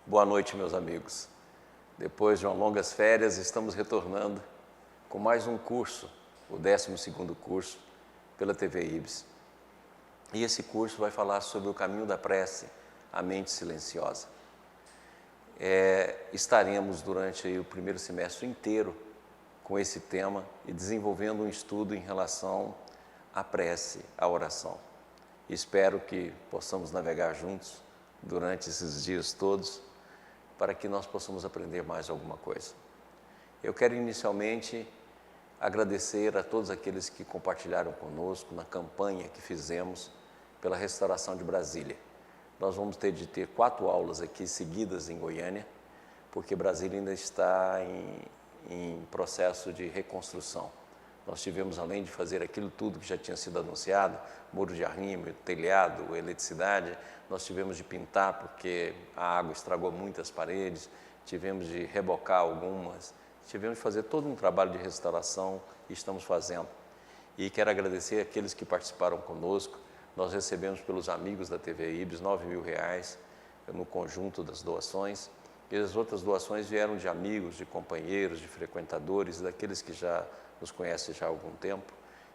Boa noite, meus amigos. Depois de umas longas férias, estamos retornando com mais um curso, o 12º curso, pela TV IBS. E esse curso vai falar sobre o caminho da prece, a mente silenciosa. Estaremos durante o primeiro semestre inteiro com esse tema e desenvolvendo um estudo em relação à prece, à oração. Espero que possamos navegar juntos durante esses dias todos, para que nós possamos aprender mais alguma coisa. Eu quero inicialmente agradecer a todos aqueles que compartilharam conosco na campanha que fizemos pela restauração de Brasília. Nós vamos ter de ter 4 aulas aqui seguidas em Goiânia, porque Brasília ainda está em processo de reconstrução. Nós tivemos, além de fazer aquilo tudo que já tinha sido anunciado, muro de arrimo, telhado, eletricidade, nós tivemos de pintar porque a água estragou muitas paredes, tivemos de rebocar algumas, tivemos de fazer todo um trabalho de restauração e estamos fazendo. E quero agradecer aqueles que participaram conosco. Nós recebemos pelos amigos da TV IBS R$9.000 no conjunto das doações, e as outras doações vieram de amigos, de companheiros, de frequentadores, daqueles que já nos conhecem já há algum tempo,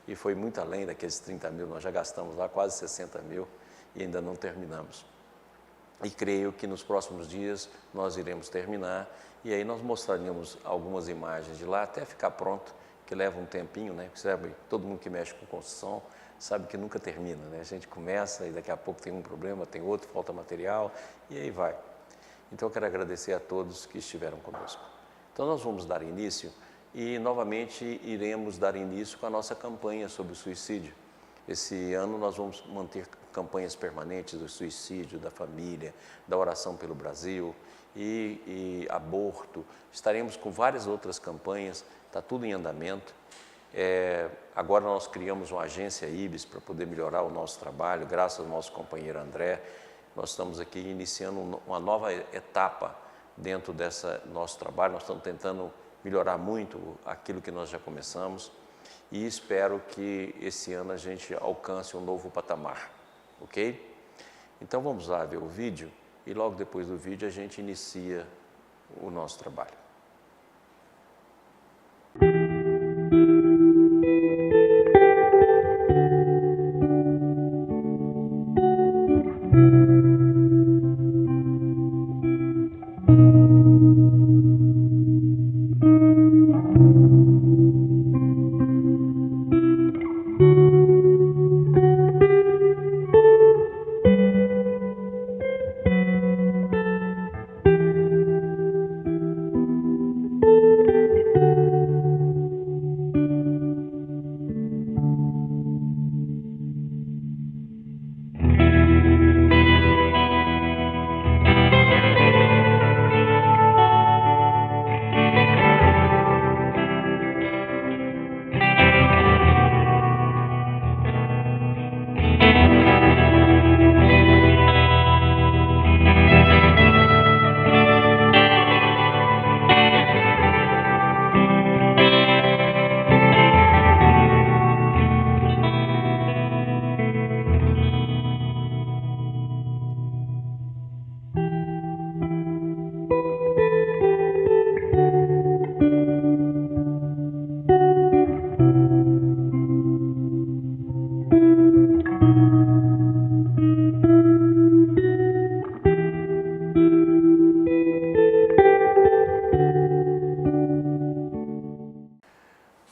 e foi muito além daqueles 30 mil, nós já gastamos lá quase 60 mil e ainda não terminamos. E creio que nos próximos dias nós iremos terminar, e aí nós mostraremos algumas imagens de lá até ficar pronto, que leva um tempinho, né? Sabe, todo mundo que mexe com construção sabe que nunca termina, né? A gente começa e daqui a pouco tem um problema, tem outro, falta material, e aí vai. Então eu quero agradecer a todos que estiveram conosco. Então nós vamos dar início e novamente iremos dar início com a nossa campanha sobre o suicídio. Esse ano nós vamos manter campanhas permanentes do suicídio, da família, da oração pelo Brasil e aborto. Estaremos com várias outras campanhas, está tudo em andamento. Agora nós criamos uma agência IBS para poder melhorar o nosso trabalho, graças ao nosso companheiro André. Nós estamos aqui iniciando uma nova etapa dentro desse nosso trabalho. Nós estamos tentando melhorar muito aquilo que nós já começamos e espero que esse ano a gente alcance um novo patamar, ok? Então vamos lá ver o vídeo e logo depois do vídeo a gente inicia o nosso trabalho.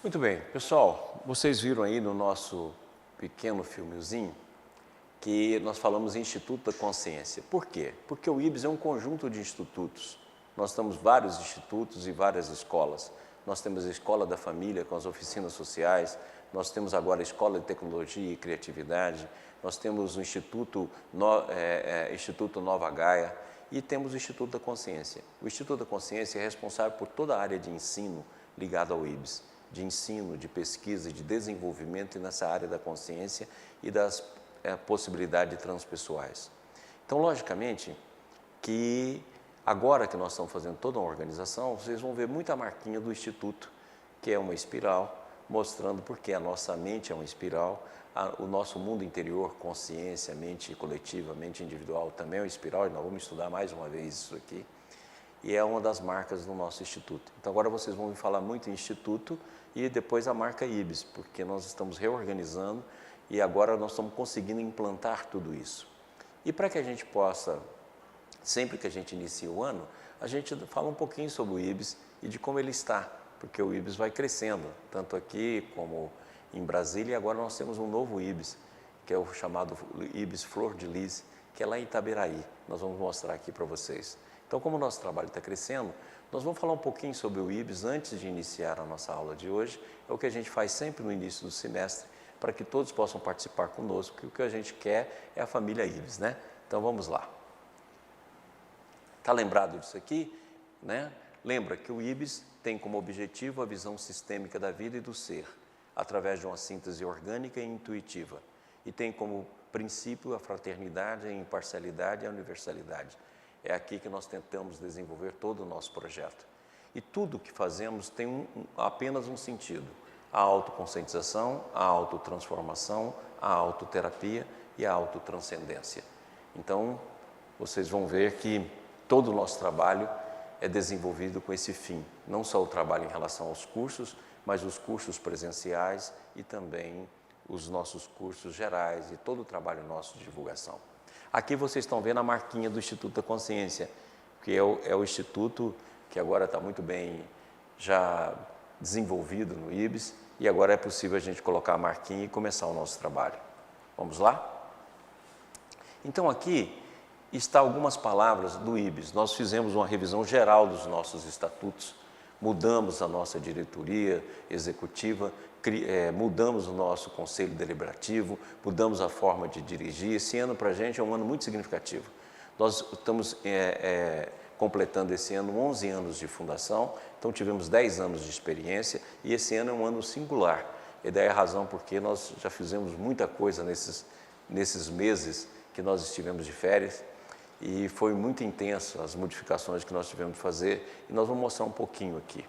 Muito bem, pessoal, vocês viram aí no nosso pequeno filmezinho que nós falamos em Instituto da Consciência. Por quê? Porque o IBS é um conjunto de institutos. Nós temos vários institutos e várias escolas. Nós temos a Escola da Família com as oficinas sociais, nós temos agora a Escola de Tecnologia e Criatividade, nós temos o Instituto Nova Gaia e temos o Instituto da Consciência. O Instituto da Consciência é responsável por toda a área de ensino ligada ao IBS, de ensino, de pesquisa e de desenvolvimento nessa área da consciência e das possibilidades transpessoais. Então, logicamente, que agora que nós estamos fazendo toda uma organização, vocês vão ver muita marquinha do Instituto, que é uma espiral, mostrando porque a nossa mente é uma espiral, o nosso mundo interior, consciência, mente coletiva, mente individual também é uma espiral, e nós vamos estudar mais uma vez isso aqui, e é uma das marcas do nosso instituto. Então agora vocês vão me falar muito em instituto e depois a marca IBS, porque nós estamos reorganizando e agora nós estamos conseguindo implantar tudo isso. E para que a gente possa, sempre que a gente inicia o ano, a gente fala um pouquinho sobre o IBS e de como ele está, porque o IBS vai crescendo, tanto aqui como em Brasília, e agora nós temos um novo IBS, que é o chamado IBS Flor de Lis, que é lá em Itaberaí. Nós vamos mostrar aqui para vocês. Então, como o nosso trabalho está crescendo, nós vamos falar um pouquinho sobre o IBS antes de iniciar a nossa aula de hoje. É o que a gente faz sempre no início do semestre, para que todos possam participar conosco, porque o que a gente quer é a família IBS, né? Então, vamos lá. Está lembrado disso aqui, né? Lembra que o IBS tem como objetivo a visão sistêmica da vida e do ser, através de uma síntese orgânica e intuitiva, e tem como princípio a fraternidade, a imparcialidade e a universalidade. É aqui que nós tentamos desenvolver todo o nosso projeto. E tudo que fazemos tem apenas um sentido: a autoconscientização, a autotransformação, a autoterapia e a autotranscendência. Então, vocês vão ver que todo o nosso trabalho é desenvolvido com esse fim, não só o trabalho em relação aos cursos, mas os cursos presenciais e também os nossos cursos gerais e todo o trabalho nosso de divulgação. Aqui vocês estão vendo a marquinha do Instituto da Consciência, que é o instituto que agora está muito bem já desenvolvido no IBS, e agora é possível a gente colocar a marquinha e começar o nosso trabalho. Vamos lá? Então aqui está algumas palavras do IBS. Nós fizemos uma revisão geral dos nossos estatutos, mudamos a nossa diretoria executiva, mudamos o nosso conselho deliberativo, mudamos a forma de dirigir. Esse ano para a gente é um ano muito significativo. Nós estamos completando esse ano 11 anos de fundação, então tivemos 10 anos de experiência e esse ano é um ano singular. E daí a razão porque nós já fizemos muita coisa nesses meses que nós estivemos de férias, e foi muito intenso as modificações que nós tivemos de fazer, e nós vamos mostrar um pouquinho aqui.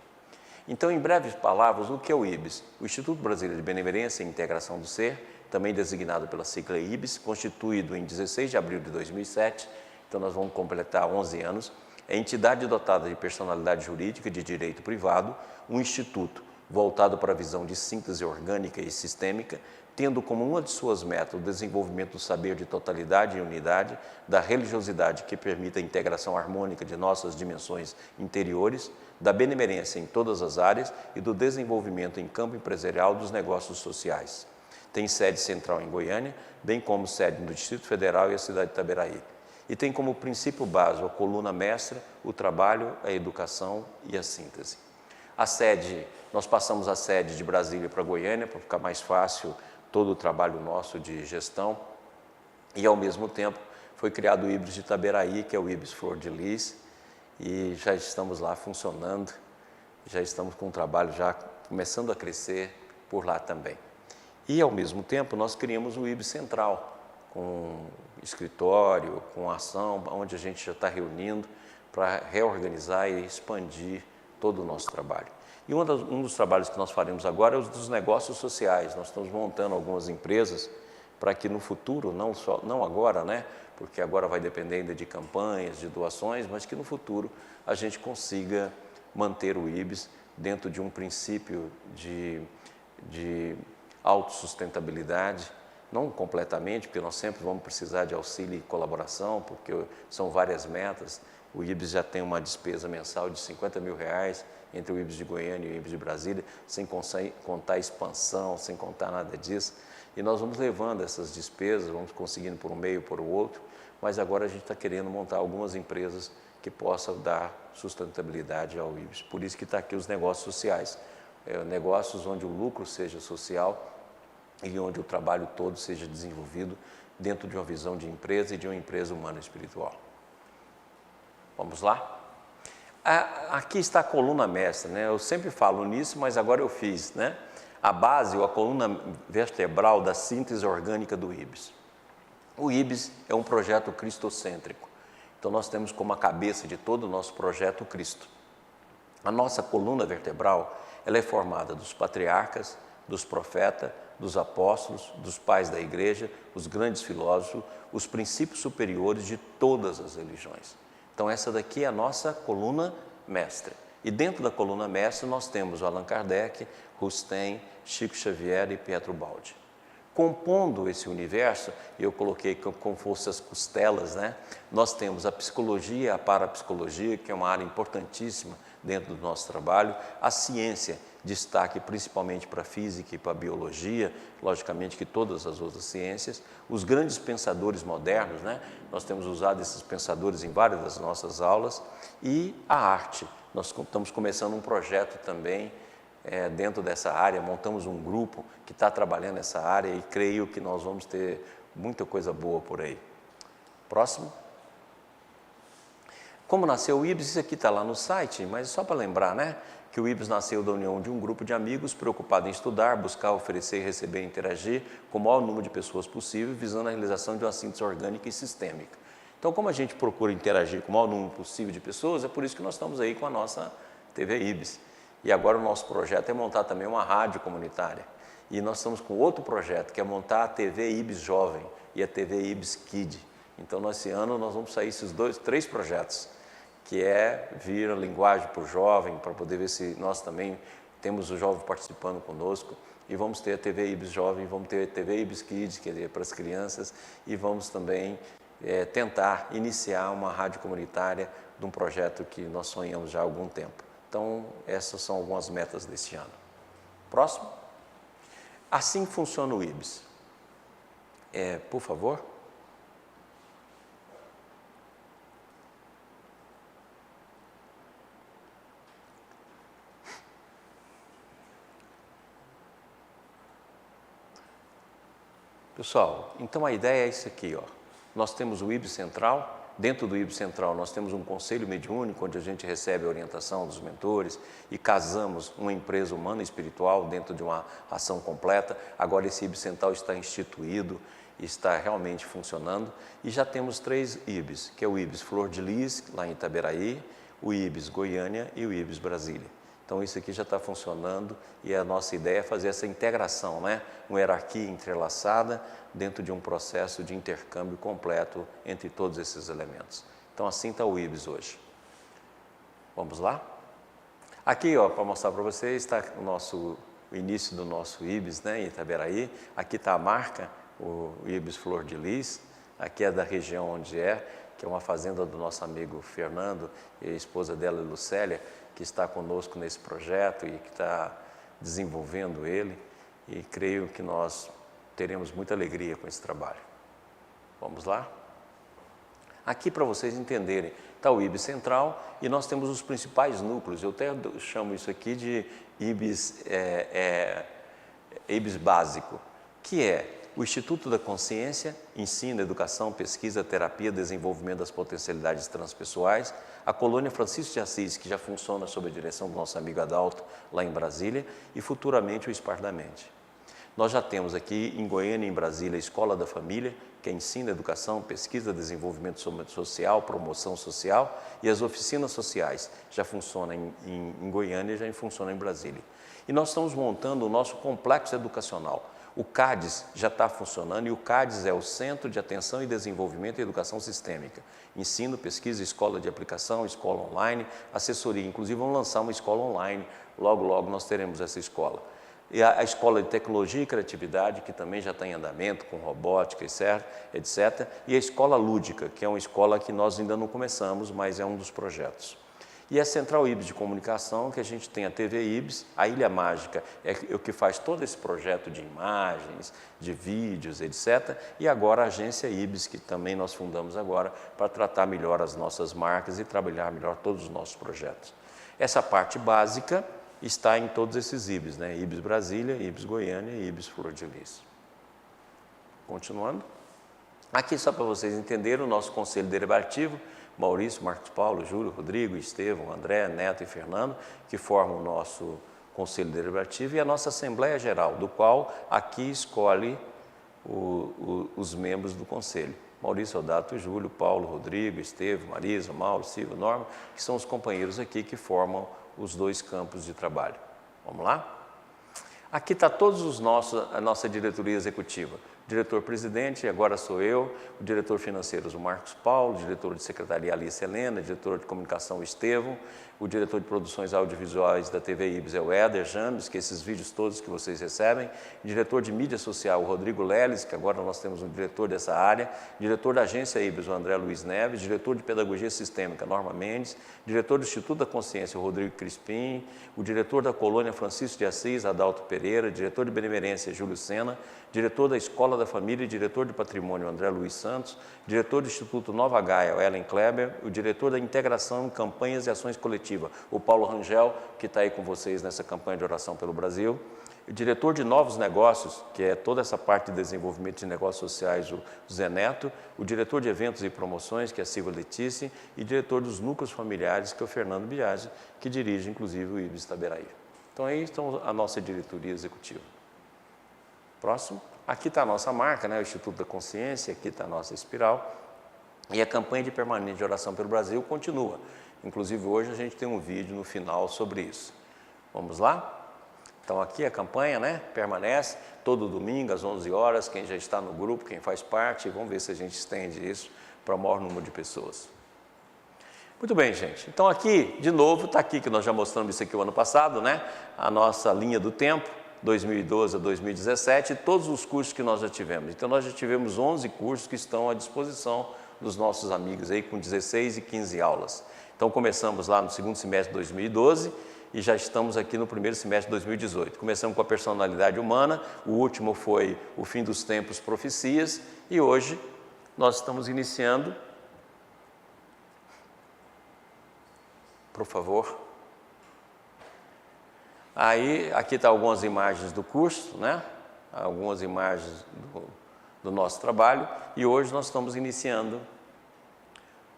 Então, em breves palavras, o que é o IBS? O Instituto Brasileiro de Benemerência e Integração do Ser, também designado pela sigla IBS, constituído em 16 de abril de 2007, então nós vamos completar 11 anos, é entidade dotada de personalidade jurídica de direito privado, um instituto voltado para a visão de síntese orgânica e sistêmica, tendo como uma de suas metas o desenvolvimento do saber de totalidade e unidade, da religiosidade que permita a integração harmônica de nossas dimensões interiores, da benemerência em todas as áreas e do desenvolvimento em campo empresarial dos negócios sociais. Tem sede central em Goiânia, bem como sede no Distrito Federal e a cidade de Itaberaí. E tem como princípio básico a coluna mestra, o trabalho, a educação e a síntese. A sede, nós passamos a sede de Brasília para Goiânia, para ficar mais fácil todo o trabalho nosso de gestão, e ao mesmo tempo foi criado o IBS de Itaberaí, que é o IBS Flor de Lis, e já estamos lá funcionando, já estamos com o trabalho já começando a crescer por lá também. E ao mesmo tempo nós criamos o IBS Central, com escritório, com ação, onde a gente já está reunindo para reorganizar e expandir todo o nosso trabalho. E um dos trabalhos que nós faremos agora é os dos negócios sociais. Nós estamos montando algumas empresas para que no futuro, não agora, né? Porque agora vai depender ainda de campanhas, de doações, mas que no futuro a gente consiga manter o IBS dentro de um princípio de autossustentabilidade, não completamente, porque nós sempre vamos precisar de auxílio e colaboração, porque são várias metas. O IBS já tem uma despesa mensal de R$50 mil entre o IBS de Goiânia e o IBS de Brasília, sem contar expansão, sem contar nada disso. E nós vamos levando essas despesas, vamos conseguindo por um meio ou por outro, mas agora a gente está querendo montar algumas empresas que possam dar sustentabilidade ao IBS. Por isso que está aqui os negócios sociais, negócios onde o lucro seja social e onde o trabalho todo seja desenvolvido dentro de uma visão de empresa e de uma empresa humana espiritual. Vamos lá? Aqui está a coluna mestra, né? Eu sempre falo nisso, mas agora eu fiz, né? A base ou a coluna vertebral da síntese orgânica do IBS. O IBS é um projeto cristocêntrico, então nós temos como a cabeça de todo o nosso projeto Cristo. A nossa coluna vertebral, ela é formada dos patriarcas, dos profetas, dos apóstolos, dos pais da igreja, os grandes filósofos, os princípios superiores de todas as religiões. Então essa daqui é a nossa coluna mestre. E dentro da coluna mestre nós temos o Allan Kardec, Rustem, Chico Xavier e Pietro Baldi. Compondo esse universo, eu coloquei como fosse as costelas, né? Nós temos a psicologia e a parapsicologia, que é uma área importantíssima dentro do nosso trabalho, a ciência, destaque principalmente para a física e para a biologia, logicamente que todas as outras ciências, os grandes pensadores modernos, né? Nós temos usado esses pensadores em várias das nossas aulas, e a arte. Nós estamos começando um projeto também dentro dessa área, montamos um grupo que está trabalhando nessa área e creio que nós vamos ter muita coisa boa por aí. Próximo. Como nasceu o IBS? Isso aqui está lá no site, mas só para lembrar, né? Que o IBS nasceu da união de um grupo de amigos preocupado em estudar, buscar, oferecer, receber e interagir com o maior número de pessoas possível, visando a realização de uma síntese orgânica e sistêmica. Então, como a gente procura interagir com o maior número possível de pessoas, é por isso que nós estamos aí com a nossa TV IBS. E agora o nosso projeto é montar também uma rádio comunitária. E nós estamos com outro projeto, que é montar a TV IBS Jovem e a TV IBS Kid. Então, nesse ano, nós vamos sair esses três projetos, que é vir a linguagem para o jovem, para poder ver se nós também temos o jovem participando conosco. E vamos ter a TV IBS Jovem, vamos ter a TV IBS Kids, que é para as crianças, e vamos também tentar iniciar uma rádio comunitária de um projeto que nós sonhamos já há algum tempo. Então, essas são algumas metas deste ano. Próximo. Assim funciona o IBS. Por favor. Pessoal, então a ideia é isso aqui, ó. Nós temos o IBS Central. Dentro do IBS Central, nós temos um conselho mediúnico, onde a gente recebe a orientação dos mentores e casamos uma empresa humana e espiritual dentro de uma ação completa. Agora esse IBS Central está instituído, está realmente funcionando, e já temos 3 IBS, que é o IBS Flor de Lis, lá em Itaberaí, o IBS Goiânia e o IBS Brasília. Então isso aqui já está funcionando e a nossa ideia é fazer essa integração, né? Uma hierarquia entrelaçada dentro de um processo de intercâmbio completo entre todos esses elementos. Então assim está o IBS hoje. Vamos lá? Aqui, ó, para mostrar para vocês, está o início do nosso IBS, né, em Itaberaí. Aqui está a marca, o IBS Flor de Lis. Aqui é da região onde que é uma fazenda do nosso amigo Fernando e a esposa dela, Lucélia, que está conosco nesse projeto e que está desenvolvendo ele, e creio que nós teremos muita alegria com esse trabalho. Vamos lá? Aqui, para vocês entenderem, está o IBS Central e nós temos os principais núcleos. Eu até chamo isso aqui de IBS, IBS básico, que é o Instituto da Consciência, ensino, educação, pesquisa, terapia, desenvolvimento das potencialidades transpessoais, a Colônia Francisco de Assis, que já funciona sob a direção do nosso amigo Adalto, lá em Brasília, e futuramente o Spar da Mente. Nós já temos aqui em Goiânia e em Brasília a Escola da Família, que é ensino, educação, pesquisa, desenvolvimento social, promoção social, e as oficinas sociais já funcionam em Goiânia e já funcionam em Brasília. E nós estamos montando o nosso complexo educacional. O CADES já está funcionando, e o CADES é o Centro de Atenção e Desenvolvimento e Educação Sistêmica. Ensino, pesquisa, escola de aplicação, escola online, assessoria. Inclusive, vamos lançar uma escola online. Logo, logo, nós teremos essa escola. E a Escola de Tecnologia e Criatividade, que também já está em andamento, com robótica, etc. E a Escola Lúdica, que é uma escola que nós ainda não começamos, mas é um dos projetos. E a Central IBS de Comunicação, que a gente tem a TV IBS, a Ilha Mágica é o que faz todo esse projeto de imagens, de vídeos, etc. E agora a Agência IBS, que também nós fundamos agora, para tratar melhor as nossas marcas e trabalhar melhor todos os nossos projetos. Essa parte básica está em todos esses IBS, né? IBS Brasília, IBS Goiânia e IBS Flor de Lis. Continuando. Aqui, só para vocês entenderem, o nosso Conselho Deliberativo, Maurício, Marcos Paulo, Júlio, Rodrigo, Estevão, André, Neto e Fernando, que formam o nosso Conselho Deliberativo, e a nossa Assembleia Geral, do qual aqui escolhe os membros do Conselho. Maurício, Odato, Júlio, Paulo, Rodrigo, Estevão, Marisa, Mauro, Silvio, Norma, que são os companheiros aqui que formam os 2 campos de trabalho. Vamos lá? Aqui está a nossa diretoria executiva. O diretor-presidente, agora sou eu, o diretor financeiro, o Marcos Paulo, o diretor de secretaria, Alice Helena, o diretor de comunicação, o Estevão, o diretor de produções audiovisuais da TV Ibis é o Éder James, que esses vídeos todos que vocês recebem, o diretor de mídia social, o Rodrigo Leles, que agora nós temos um diretor dessa área, diretor da agência Ibis, o André Luiz Neves, diretor de pedagogia sistêmica, Norma Mendes, diretor do Instituto da Consciência, o Rodrigo Crispim, o diretor da colônia, Francisco de Assis, Adalto Pereira, diretor de benemerência, Júlio Sena, diretor da Escola da Família e diretor de patrimônio, André Luiz Santos, diretor do Instituto Nova Gaia, Ellen Kleber, o diretor da integração em campanhas e ações coletivas, o Paulo Rangel, que está aí com vocês nessa campanha de oração pelo Brasil, o diretor de novos negócios, que é toda essa parte de desenvolvimento de negócios sociais, o Zé Neto, o diretor de eventos e promoções, que é a Silvia Letícia, e diretor dos núcleos familiares, que é o Fernando Biagi, que dirige inclusive o Ibis Itaberaí. Então aí está a nossa diretoria executiva. Próximo. Aqui está a nossa marca, né, o Instituto da Consciência, aqui está a nossa espiral. E a campanha de permanente de oração pelo Brasil continua. Inclusive hoje a gente tem um vídeo no final sobre isso. Vamos lá? Então aqui a campanha, né, permanece todo domingo às 11 horas, quem já está no grupo, quem faz parte, vamos ver se a gente estende isso para o maior número de pessoas. Muito bem, gente. Então aqui, de novo, está aqui que nós já mostramos isso aqui o ano passado, né, a nossa linha do tempo, 2012 a 2017, e todos os cursos que nós já tivemos. Então nós já tivemos 11 cursos que estão à disposição dos nossos amigos aí, com 16 e 15 aulas. Então começamos lá no segundo semestre de 2012, e já estamos aqui no primeiro semestre de 2018. Começamos com a personalidade humana, o último foi o fim dos tempos, profecias, e hoje nós estamos iniciando, por favor. Aí, aqui está algumas imagens do curso, né? Algumas imagens do nosso trabalho, e hoje nós estamos iniciando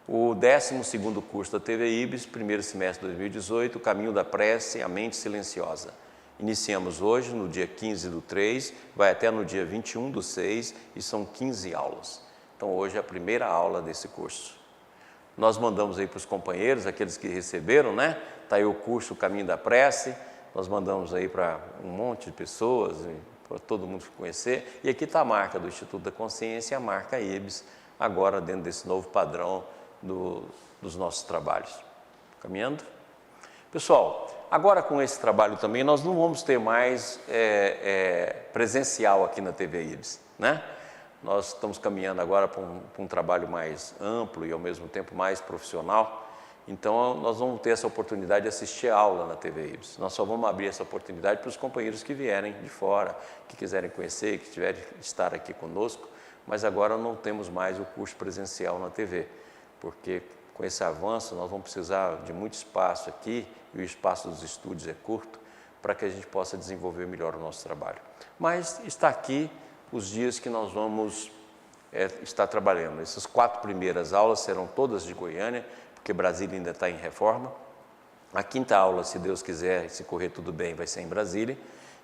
o 12º curso da TV Ibis, primeiro semestre de 2018, o Caminho da Prece, a Mente Silenciosa. Iniciamos hoje, no dia 15/3, vai até no dia 21/6, e são 15 aulas. Então, hoje é a primeira aula desse curso. Nós mandamos aí para os companheiros, aqueles que receberam, né? Está aí o curso Caminho da Prece, nós mandamos aí para um monte de pessoas, para todo mundo conhecer, e aqui está a marca do Instituto da Consciência e a marca Ibis, agora dentro desse novo padrão dos nossos trabalhos. Caminhando? Pessoal, agora com esse trabalho também, nós não vamos ter mais presencial aqui na TV Ibis, né? Nós estamos caminhando agora para um trabalho mais amplo e ao mesmo tempo mais profissional. Então, nós vamos ter essa oportunidade de assistir a aula na TV Ibis. Nós só vamos abrir essa oportunidade para os companheiros que vierem de fora, que quiserem conhecer, que quiserem estar aqui conosco, mas agora não temos mais o curso presencial na TV, porque com esse avanço nós vamos precisar de muito espaço aqui, e o espaço dos estúdios é curto, para que a gente possa desenvolver melhor o nosso trabalho. Mas está aqui os dias que nós vamos estar trabalhando. Essas 4 primeiras aulas serão todas de Goiânia, porque Brasília ainda está em reforma. A 5ª aula, se Deus quiser, se correr tudo bem, vai ser em Brasília.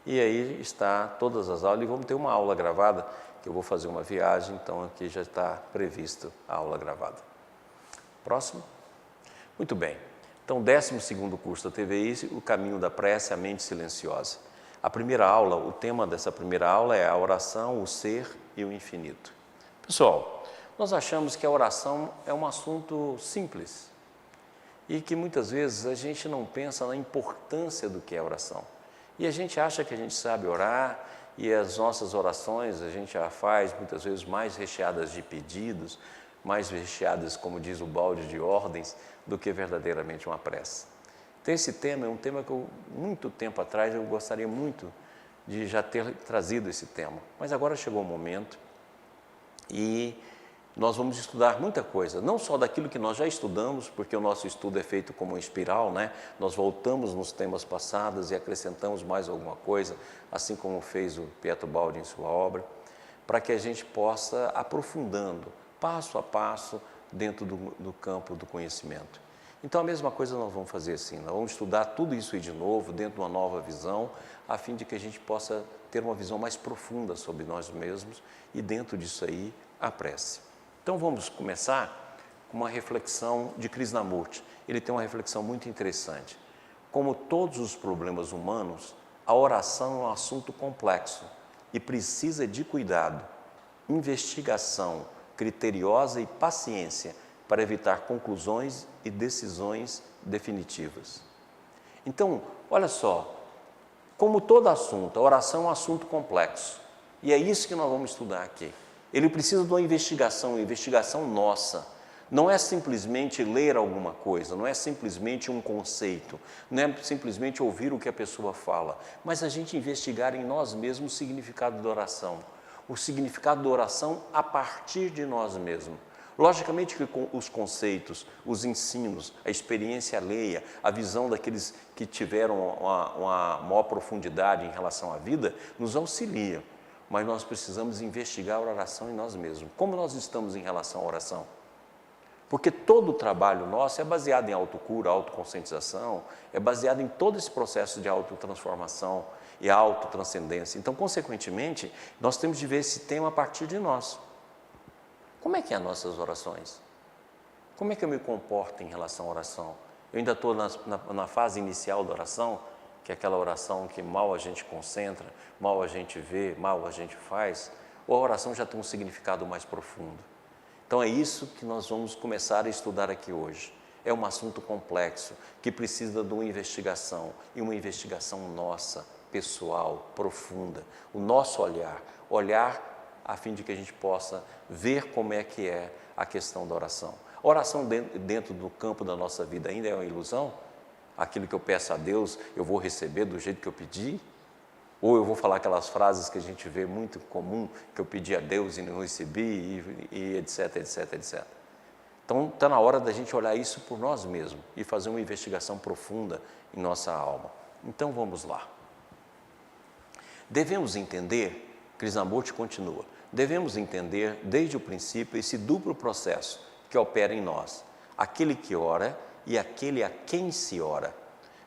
E aí está todas as aulas, e vamos ter uma aula gravada, que eu vou fazer uma viagem, então aqui já está previsto a aula gravada. Próximo. Muito bem. Então, 12º curso da TVI, o Caminho da Prece, a Mente Silenciosa. A primeira aula, o tema dessa primeira aula é a oração, o ser e o infinito. Pessoal, nós achamos que a oração é um assunto simples e que muitas vezes a gente não pensa na importância do que é oração. E a gente acha que a gente sabe orar, e as nossas orações a gente já faz muitas vezes mais recheadas de pedidos, mais recheadas, como diz o balde de ordens, do que verdadeiramente uma prece. Então esse tema é um tema que muito tempo atrás eu gostaria muito de já ter trazido esse tema, mas agora chegou o momento e nós vamos estudar muita coisa, não só daquilo que nós já estudamos, porque o nosso estudo é feito como uma espiral, né? Nós voltamos nos temas passados e acrescentamos mais alguma coisa, assim como fez o Pietro Baldi em sua obra, para que a gente possa aprofundando, passo a passo, dentro do campo do conhecimento. Então a mesma coisa nós vamos fazer assim, nós vamos estudar tudo isso aí de novo, dentro de uma nova visão, a fim de que a gente possa ter uma visão mais profunda sobre nós mesmos e dentro disso aí a prece. Então vamos começar com uma reflexão de Krishnamurti. Ele tem uma reflexão muito interessante. Como todos os problemas humanos, a oração é um assunto complexo e precisa de cuidado, investigação criteriosa e paciência para evitar conclusões e decisões definitivas. Então, olha só, como todo assunto, a oração é um assunto complexo. E é isso que nós vamos estudar aqui. Ele precisa de uma investigação nossa. Não é simplesmente ler alguma coisa, não é simplesmente um conceito, não é simplesmente ouvir o que a pessoa fala, mas a gente investigar em nós mesmos o significado da oração. O significado da oração a partir de nós mesmos. Logicamente que os conceitos, os ensinos, a experiência alheia, a visão daqueles que tiveram uma maior profundidade em relação à vida, nos auxilia. Mas nós precisamos investigar a oração em nós mesmos. Como nós estamos em relação à oração? Porque todo o trabalho nosso é baseado em autocura, autoconscientização, é baseado em todo esse processo de autotransformação e autotranscendência. Então, consequentemente, nós temos de ver esse tema a partir de nós. Como é que é as nossas orações? Como é que eu me comporto em relação à oração? Eu ainda estou na fase inicial da oração, que é aquela oração que mal a gente concentra, mal a gente vê, mal a gente faz, ou a oração já tem um significado mais profundo? Então é isso que nós vamos começar a estudar aqui hoje. É um assunto complexo, que precisa de uma investigação, e uma investigação nossa, pessoal, profunda. O nosso olhar a fim de que a gente possa ver como é que é a questão da oração. A oração dentro do campo da nossa vida ainda é uma ilusão? Aquilo que eu peço a Deus, eu vou receber do jeito que eu pedi? Ou eu vou falar aquelas frases que a gente vê muito comum, que eu pedi a Deus e não recebi, e etc, etc, etc. Então, está na hora da gente olhar isso por nós mesmos e fazer uma investigação profunda em nossa alma. Então, vamos lá. Devemos entender, Krishnamurti continua, devemos entender desde o princípio esse duplo processo que opera em nós, aquele que ora e aquele a quem se ora.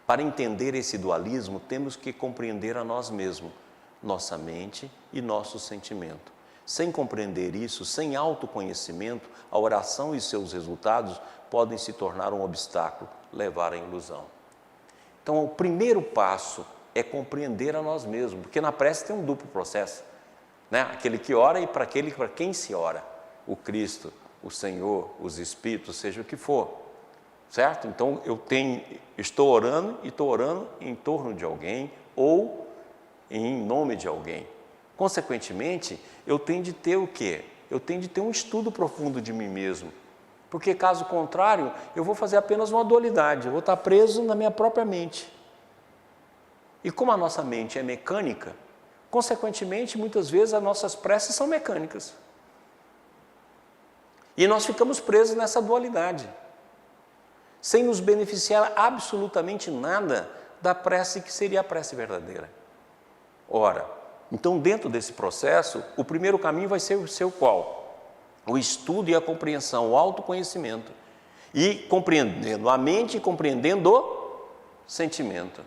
Para entender esse dualismo, temos que compreender a nós mesmos, nossa mente e nosso sentimento. Sem compreender isso, sem autoconhecimento, a oração e seus resultados podem se tornar um obstáculo, levar à ilusão. Então, o primeiro passo é compreender a nós mesmos, porque na prece tem um duplo processo, né? Aquele que ora e para quem se ora, o Cristo, o Senhor, os Espíritos, seja o que for. Certo? Então, estou orando e estou orando em torno de alguém ou em nome de alguém. Consequentemente, eu tenho de ter o quê? Eu tenho de ter um estudo profundo de mim mesmo. Porque, caso contrário, eu vou fazer apenas uma dualidade, eu vou estar preso na minha própria mente. E como a nossa mente é mecânica, consequentemente, muitas vezes as nossas preces são mecânicas. E nós ficamos presos nessa dualidade, sem nos beneficiar absolutamente nada da prece que seria a prece verdadeira. Ora, então dentro desse processo, o primeiro caminho vai ser o seu qual? O estudo e a compreensão, o autoconhecimento. E compreendendo a mente e compreendendo o sentimento.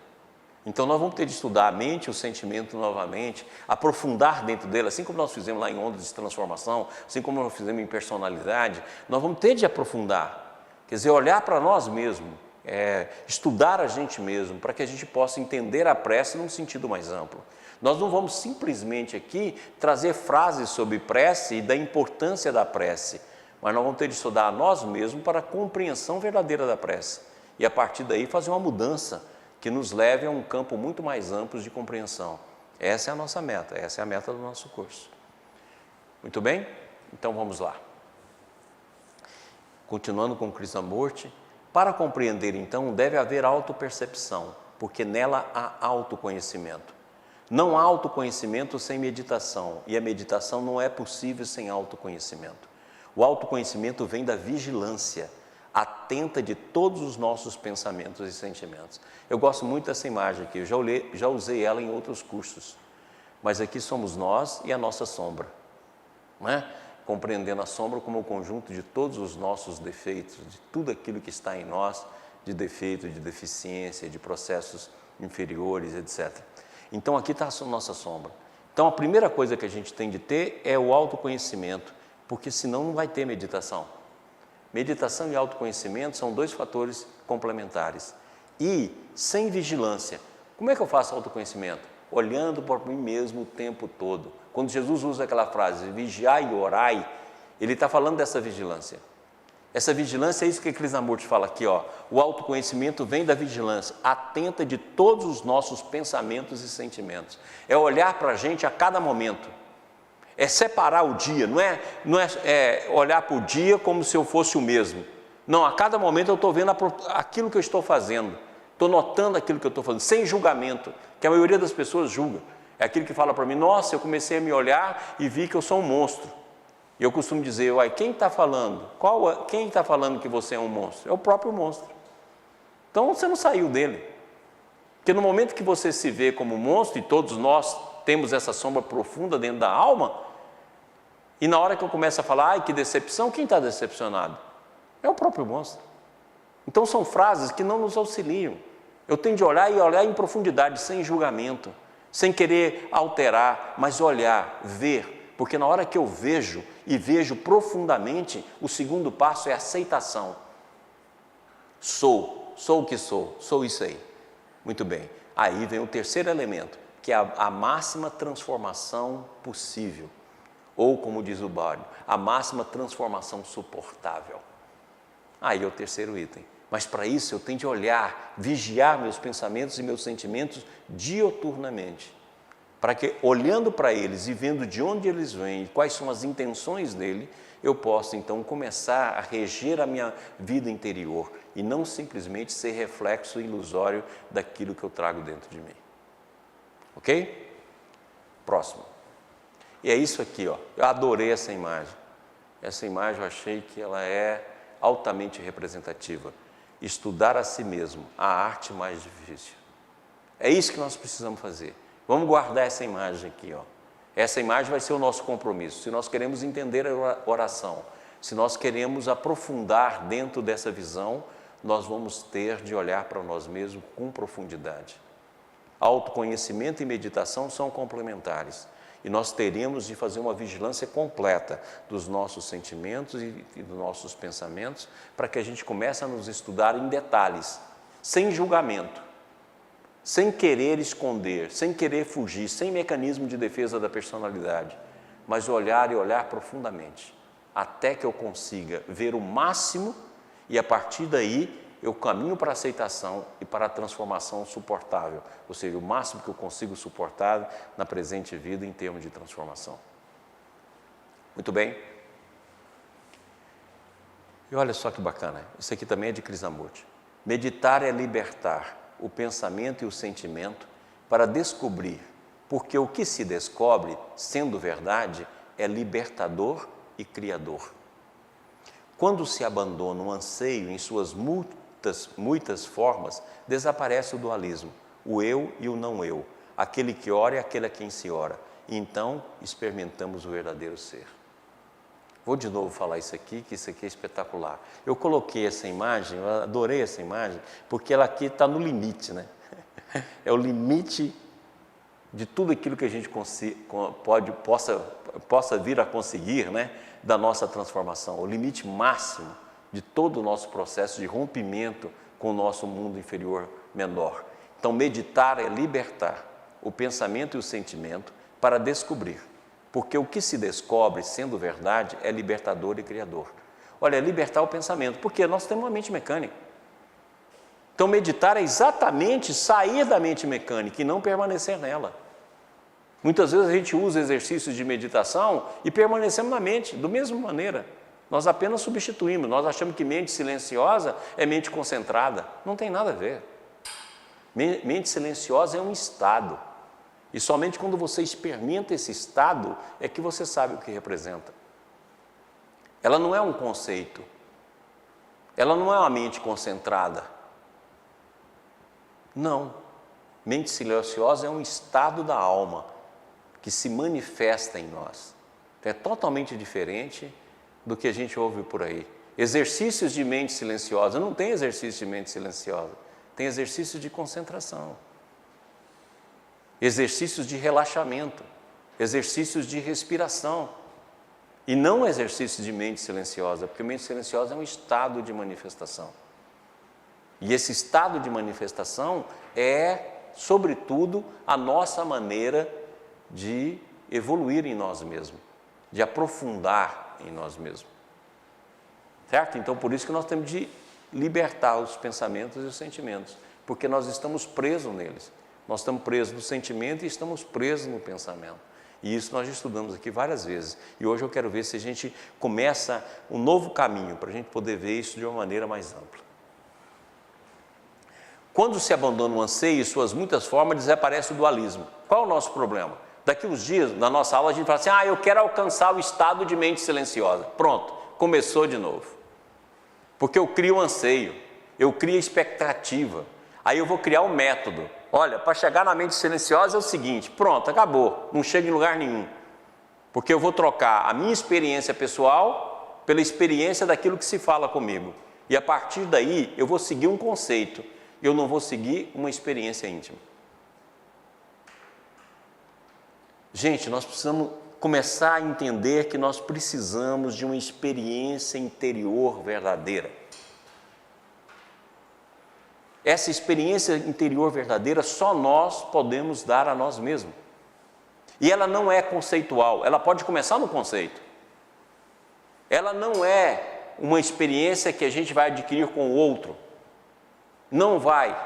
Então nós vamos ter de estudar a mente e o sentimento novamente, aprofundar dentro dele, assim como nós fizemos lá em Ondas de Transformação, assim como nós fizemos em Personalidade, nós vamos ter de aprofundar. Quer dizer, olhar para nós mesmos, estudar a gente mesmo, para que a gente possa entender a prece num sentido mais amplo. Nós não vamos simplesmente aqui trazer frases sobre prece e da importância da prece, mas nós vamos ter de estudar a nós mesmos para a compreensão verdadeira da prece. E a partir daí fazer uma mudança que nos leve a um campo muito mais amplo de compreensão. Essa é a nossa meta, essa é a meta do nosso curso. Muito bem? Então vamos lá. Continuando com Krishnamurti, para compreender então deve haver autopercepção, porque nela há autoconhecimento. Não há autoconhecimento sem meditação, e a meditação não é possível sem autoconhecimento. O autoconhecimento vem da vigilância atenta de todos os nossos pensamentos e sentimentos. Eu gosto muito dessa imagem aqui, eu já usei ela em outros cursos, mas aqui somos nós e a nossa sombra, não é? Compreendendo a sombra como o conjunto de todos os nossos defeitos, de tudo aquilo que está em nós, de defeito, de deficiência, de processos inferiores, etc. Então aqui está a nossa sombra. Então a primeira coisa que a gente tem de ter é o autoconhecimento, porque senão não vai ter meditação. Meditação e autoconhecimento são dois fatores complementares. E sem vigilância, Como é que eu faço autoconhecimento? Olhando para mim mesmo o tempo todo. Quando Jesus usa aquela frase, vigiai e orai, ele está falando dessa vigilância. Essa vigilância é isso que Krishnamurti fala aqui, ó. O autoconhecimento vem da vigilância, atenta de todos os nossos pensamentos e sentimentos. É olhar para a gente a cada momento. É separar o dia, não é olhar para o dia como se eu fosse o mesmo. Não, a cada momento eu estou vendo aquilo que eu estou fazendo. Estou notando aquilo que eu estou fazendo, sem julgamento, que a maioria das pessoas julga. É aquele que fala para mim, nossa, eu comecei a me olhar e vi que eu sou um monstro. E eu costumo dizer, uai, quem está falando? Quem está falando que você é um monstro? É o próprio monstro. Então você não saiu dele. Porque no momento que você se vê como um monstro, e todos nós temos essa sombra profunda dentro da alma, e na hora que eu começo a falar, ai que decepção, quem está decepcionado? É o próprio monstro. Então são frases que não nos auxiliam. Eu tenho de olhar e olhar em profundidade, sem julgamento, sem querer alterar, mas olhar, ver. Porque na hora que eu vejo, e vejo profundamente, o segundo passo é aceitação. Sou o que sou isso aí. Muito bem. Aí vem o terceiro elemento, que é a máxima transformação possível. Ou, como diz o Bário, a máxima transformação suportável. Aí é o terceiro item. Mas para isso eu tenho de olhar, vigiar meus pensamentos e meus sentimentos dioturnamente. Para que, olhando para eles e vendo de onde eles vêm e quais são as intenções dele, eu possa então começar a reger a minha vida interior e não simplesmente ser reflexo ilusório daquilo que eu trago dentro de mim. Ok? Próximo. E é isso aqui, ó. Eu adorei essa imagem. Essa imagem eu achei que ela é altamente representativa. Estudar a si mesmo, a arte mais difícil. É isso que nós precisamos fazer. Vamos guardar essa imagem aqui, ó. Essa imagem vai ser o nosso compromisso. Se nós queremos entender a oração, se nós queremos aprofundar dentro dessa visão, nós vamos ter de olhar para nós mesmos com profundidade. Autoconhecimento e meditação são complementares. E nós teremos de fazer uma vigilância completa dos nossos sentimentos e dos nossos pensamentos, para que a gente comece a nos estudar em detalhes, sem julgamento, sem querer esconder, sem querer fugir, sem mecanismo de defesa da personalidade, mas olhar e olhar profundamente, até que eu consiga ver o máximo e a partir daí eu caminho para a aceitação e para a transformação suportável, ou seja, o máximo que eu consigo suportar na presente vida em termos de transformação. Muito bem? E olha só que bacana, isso aqui também é de Krishnamurti. Meditar é libertar o pensamento e o sentimento para descobrir, porque o que se descobre, sendo verdade, é libertador e criador. Quando se abandona o anseio em suas muitas formas, desaparece o dualismo, o eu e o não eu, aquele que ora e aquele a quem se ora, e então experimentamos o verdadeiro ser. Vou de novo falar isso aqui, que isso aqui é espetacular. Eu coloquei essa imagem, eu adorei essa imagem, porque ela aqui está no limite, né? É o limite de tudo aquilo que a gente possa vir a conseguir, né? Da nossa transformação, o limite máximo de todo o nosso processo de rompimento com o nosso mundo inferior menor. Então, meditar é libertar o pensamento e o sentimento para descobrir. Porque o que se descobre, sendo verdade, é libertador e criador. Olha, é libertar o pensamento, porque nós temos uma mente mecânica. Então, meditar é exatamente sair da mente mecânica e não permanecer nela. Muitas vezes a gente usa exercícios de meditação e permanecemos na mente, da mesma maneira. Nós apenas substituímos, nós achamos que mente silenciosa é mente concentrada. Não tem nada a ver. Mente silenciosa é um estado. E somente quando você experimenta esse estado é que você sabe o que representa. Ela não é um conceito. Ela não é uma mente concentrada. Não. Mente silenciosa é um estado da alma que se manifesta em nós. É totalmente diferente do que a gente ouve por aí. Exercícios de mente silenciosa. Não tem exercício de mente silenciosa. Tem exercício de concentração. Exercícios de relaxamento, exercícios de respiração, e não exercícios de mente silenciosa, porque mente silenciosa é um estado de manifestação. E esse estado de manifestação é sobretudo, a nossa maneira de evoluir em nós mesmos, de aprofundar em nós mesmos. Certo? Então, por isso que nós temos de libertar os pensamentos e os sentimentos, porque nós estamos presos neles. Nós estamos presos no sentimento e estamos presos no pensamento. E isso nós já estudamos aqui várias vezes. E hoje eu quero ver se a gente começa um novo caminho para a gente poder ver isso de uma maneira mais ampla. Quando se abandona o anseio e suas muitas formas, desaparece o dualismo. Qual é o nosso problema? Daqui uns dias, na nossa aula, a gente fala assim, eu quero alcançar o estado de mente silenciosa. Pronto, começou de novo. Porque eu crio um anseio, eu crio expectativa. Aí eu vou criar um método. Olha, para chegar na mente silenciosa é o seguinte, pronto, acabou, não chega em lugar nenhum. Porque eu vou trocar a minha experiência pessoal pela experiência daquilo que se fala comigo. E a partir daí eu vou seguir um conceito, eu não vou seguir uma experiência íntima. Gente, nós precisamos começar a entender que nós precisamos de uma experiência interior verdadeira. Essa experiência interior verdadeira só nós podemos dar a nós mesmos. E ela não é conceitual, ela pode começar no conceito. Ela não é uma experiência que a gente vai adquirir com o outro. Não vai.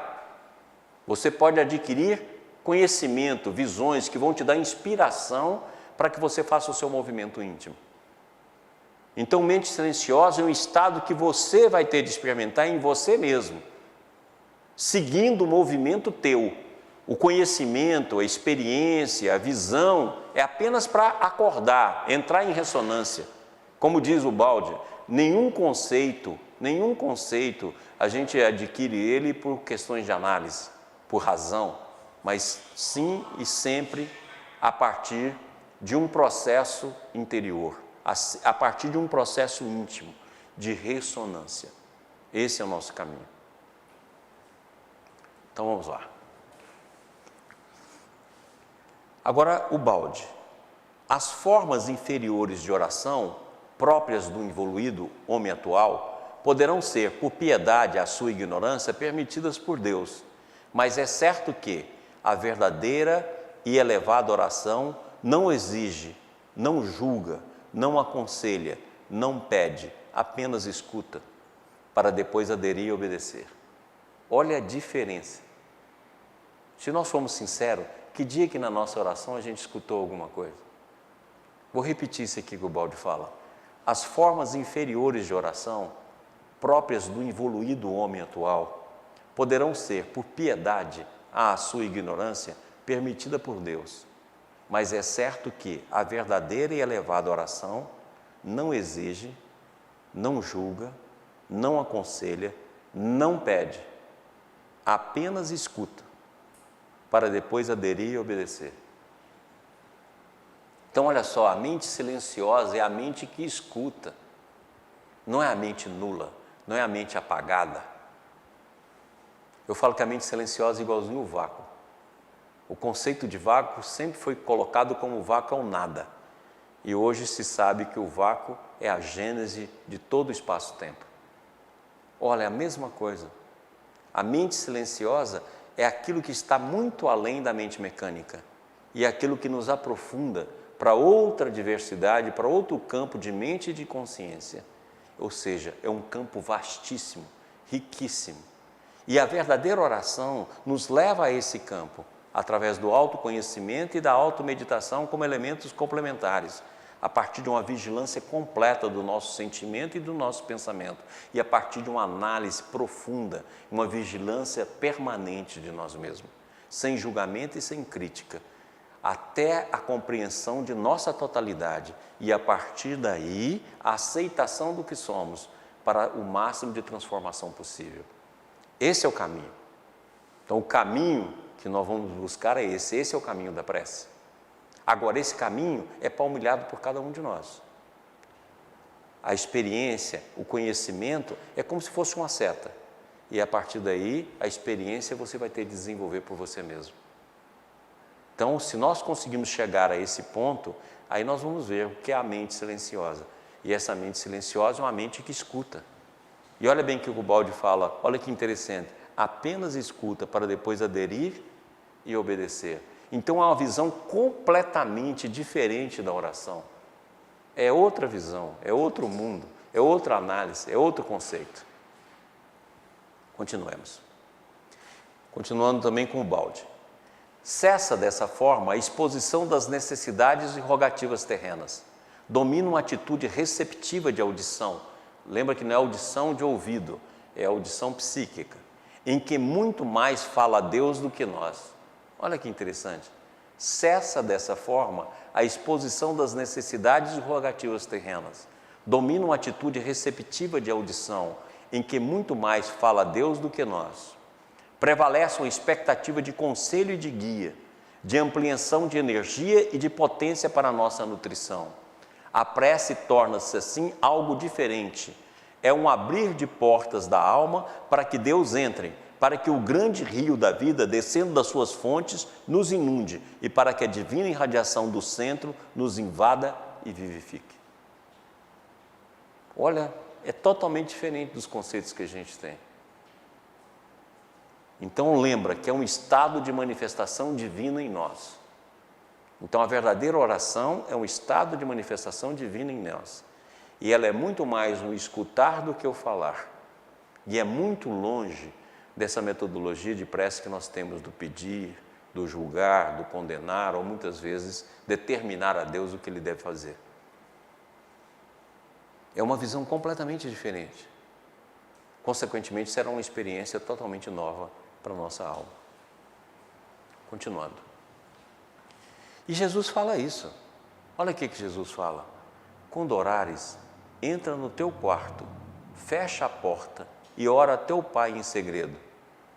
Você pode adquirir conhecimento, visões que vão te dar inspiração para que você faça o seu movimento íntimo. Então, mente silenciosa é um estado que você vai ter de experimentar em você mesmo, seguindo o movimento teu. O conhecimento, a experiência, a visão é apenas para acordar, entrar em ressonância. Como diz o Baldi, nenhum conceito a gente adquire ele por questões de análise, por razão, mas sim e sempre a partir de um processo interior, a partir de um processo íntimo, de ressonância. Esse é o nosso caminho. Então vamos lá. Agora o balde. As formas inferiores de oração, próprias do evoluído homem atual, poderão ser, por piedade à sua ignorância, permitidas por Deus. Mas é certo que a verdadeira e elevada oração não exige, não julga, não aconselha, não pede, apenas escuta, para depois aderir e obedecer. Olha a diferença. Se nós formos sinceros, que dia que na nossa oração a gente escutou alguma coisa? Vou repetir isso aqui que o Baldi fala. As formas inferiores de oração, próprias do evoluído homem atual, poderão ser, por piedade à sua ignorância, permitida por Deus. Mas é certo que a verdadeira e elevada oração não exige, não julga, não aconselha, não pede, apenas escuta, para depois aderir e obedecer. Então, olha só, a mente silenciosa é a mente que escuta, não é a mente nula, não é a mente apagada. Eu falo que a mente silenciosa é igualzinho ao vácuo. O conceito de vácuo sempre foi colocado como o vácuo é o nada. E hoje se sabe que o vácuo é a gênese de todo o espaço-tempo. Olha, é a mesma coisa. A mente silenciosa é aquilo que está muito além da mente mecânica. E é aquilo que nos aprofunda para outra diversidade, para outro campo de mente e de consciência. Ou seja, é um campo vastíssimo, riquíssimo. E a verdadeira oração nos leva a esse campo, através do autoconhecimento e da automeditação como elementos complementares, a partir de uma vigilância completa do nosso sentimento e do nosso pensamento, e a partir de uma análise profunda, uma vigilância permanente de nós mesmos, sem julgamento e sem crítica, até a compreensão de nossa totalidade, e a partir daí, a aceitação do que somos, para o máximo de transformação possível. Esse é o caminho. Então, o caminho que nós vamos buscar é esse é o caminho da prece. Agora, esse caminho é palmilhado por cada um de nós. A experiência, o conhecimento é como se fosse uma seta. E a partir daí, a experiência você vai ter de desenvolver por você mesmo. Então, se nós conseguimos chegar a esse ponto, aí nós vamos ver o que é a mente silenciosa. E essa mente silenciosa é uma mente que escuta. E olha bem o que o Baldi fala, olha que interessante, apenas escuta para depois aderir e obedecer. Então é uma visão completamente diferente da oração. É outra visão, é outro mundo, é outra análise, é outro conceito. Continuemos. Continuando também com o balde. Cessa dessa forma a exposição das necessidades e rogativas terrenas. Domina uma atitude receptiva de audição. Lembra que não é audição de ouvido, é audição psíquica, em que muito mais fala Deus do que nós. Olha que interessante. Cessa dessa forma a exposição das necessidades e rogativas terrenas. Domina uma atitude receptiva de audição, em que muito mais fala Deus do que nós. Prevalece uma expectativa de conselho e de guia, de ampliação de energia e de potência para a nossa nutrição. A prece torna-se assim algo diferente. É um abrir de portas da alma para que Deus entre, para que o grande rio da vida, descendo das suas fontes, nos inunde e para que a divina irradiação do centro nos invada e vivifique. Olha, é totalmente diferente dos conceitos que a gente tem. Então lembra que é um estado de manifestação divina em nós. Então a verdadeira oração é um estado de manifestação divina em nós. E ela é muito mais um escutar do que o falar. E é muito longe dessa metodologia de prece que nós temos do pedir, do julgar, do condenar, ou muitas vezes determinar a Deus o que Ele deve fazer. É uma visão completamente diferente. Consequentemente, será uma experiência totalmente nova para a nossa alma. Continuando. E Jesus fala isso. Olha o que Jesus fala. Quando orares, entra no teu quarto, fecha a porta e ora a teu Pai em segredo.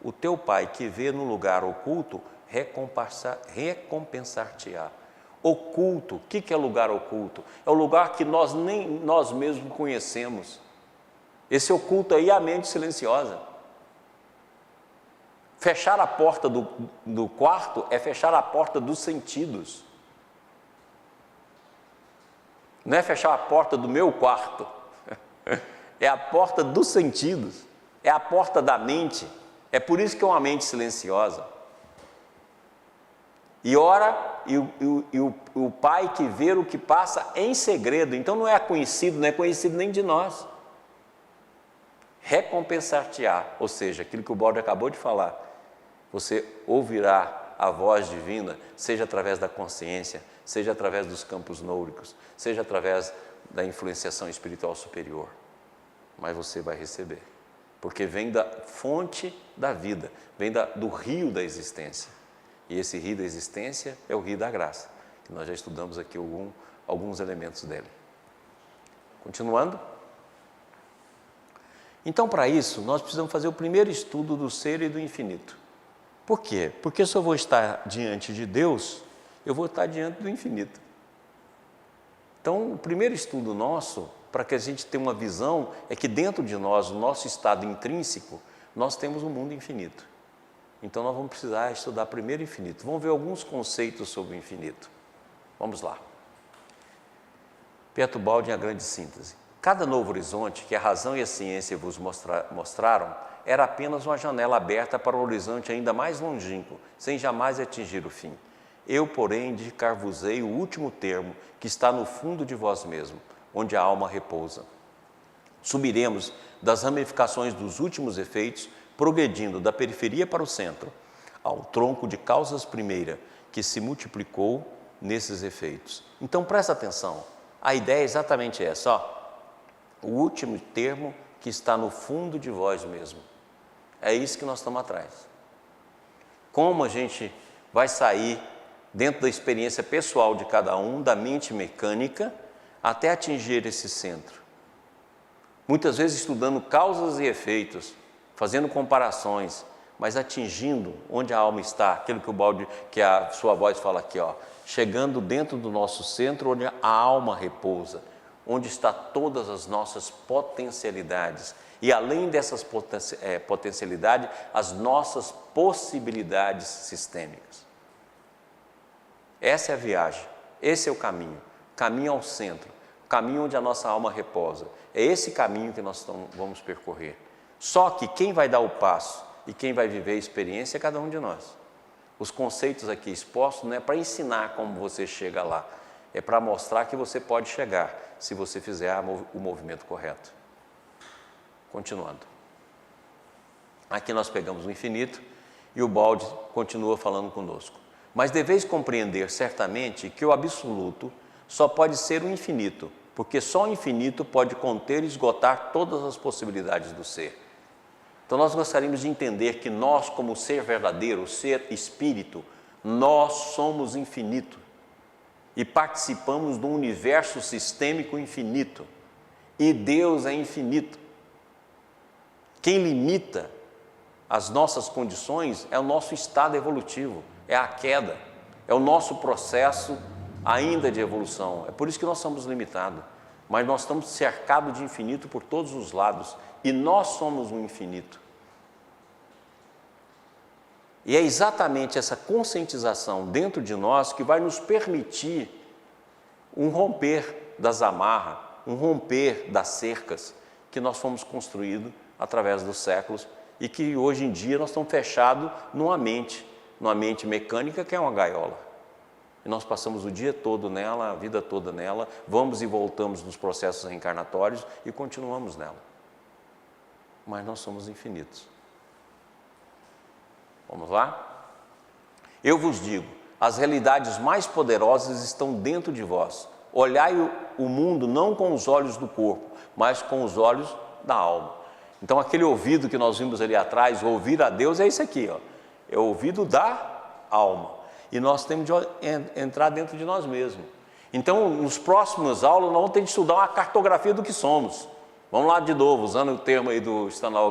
O teu Pai que vê no lugar oculto, recompensar-te-á. Oculto, o que é lugar oculto? É o lugar que nem nós mesmos conhecemos. Esse oculto aí é a mente silenciosa. Fechar a porta do quarto é fechar a porta dos sentidos. Não é fechar a porta do meu quarto. É a porta dos sentidos. É a porta da mente. É por isso que é uma mente silenciosa. E ora, o Pai que vê o que passa em segredo. Então não é conhecido, não é conhecido nem de nós. Recompensar-te-á, ou seja, aquilo que o Balde acabou de falar. Você ouvirá a voz divina, seja através da consciência, seja através dos campos nouricos, seja através da influenciação espiritual superior. Mas você vai receber, porque vem da fonte da vida, vem do rio da existência. E esse rio da existência é o rio da graça, que nós já estudamos aqui alguns elementos dele. Continuando. Então, para isso, nós precisamos fazer o primeiro estudo do ser e do infinito. Por quê? Porque se eu vou estar diante de Deus, eu vou estar diante do infinito. Então, o primeiro estudo nosso, para que a gente tenha uma visão, é que dentro de nós, no nosso estado intrínseco, nós temos um mundo infinito. Então, nós vamos precisar estudar primeiro o infinito. Vamos ver alguns conceitos sobre o infinito. Vamos lá. Pietro Baldi, em a grande síntese. Cada novo horizonte que a razão e a ciência vos mostraram era apenas uma janela aberta para um horizonte ainda mais longínquo, sem jamais atingir o fim. Eu, porém, indicar-vos-ei o último termo, que está no fundo de vós mesmo, onde a alma repousa. Subiremos das ramificações dos últimos efeitos, progredindo da periferia para o centro, ao tronco de causas primeira, que se multiplicou nesses efeitos. Então, presta atenção, a ideia é exatamente essa, ó. O último termo que está no fundo de vós mesmo. É isso que nós estamos atrás. Como a gente vai sair dentro da experiência pessoal de cada um, da mente mecânica, até atingir esse centro. Muitas vezes estudando causas e efeitos, fazendo comparações, mas atingindo onde a alma está, aquilo que a sua voz fala aqui, ó, chegando dentro do nosso centro, onde a alma repousa, onde está todas as nossas potencialidades. E além dessas potencialidades, as nossas possibilidades sistêmicas. Essa é a viagem, esse é o caminho ao centro, o caminho onde a nossa alma repousa. É esse caminho que nós vamos percorrer. Só que quem vai dar o passo e quem vai viver a experiência é cada um de nós. Os conceitos aqui expostos não é para ensinar como você chega lá, é para mostrar que você pode chegar, se você fizer o movimento correto. Continuando. Aqui nós pegamos o infinito e o balde continua falando conosco. Mas deveis compreender certamente que o absoluto só pode ser o infinito, porque só o infinito pode conter e esgotar todas as possibilidades do ser. Então nós gostaríamos de entender que nós, como ser verdadeiro, ser espírito, nós somos infinito e participamos de um universo sistêmico infinito. E Deus é infinito. Quem limita as nossas condições é o nosso estado evolutivo, é a queda, é o nosso processo ainda de evolução. É por isso que nós somos limitados, mas nós estamos cercados de infinito por todos os lados e nós somos um infinito. E é exatamente essa conscientização dentro de nós que vai nos permitir um romper das amarras, um romper das cercas que nós fomos construídos através dos séculos e que hoje em dia nós estamos fechados numa mente mecânica que é uma gaiola. E nós passamos o dia todo nela, a vida toda nela, vamos e voltamos nos processos reencarnatórios e continuamos nela. Mas nós somos infinitos. Vamos lá? Eu vos digo, as realidades mais poderosas estão dentro de vós. Olhai o mundo não com os olhos do corpo, mas com os olhos da alma. Então aquele ouvido que nós vimos ali atrás, ouvir a Deus, é isso aqui, ó. É o ouvido da alma. E nós temos de entrar dentro de nós mesmos. Então, nos próximos aulas, nós vamos ter de estudar uma cartografia do que somos. Vamos lá de novo, usando o termo aí do Stanislaw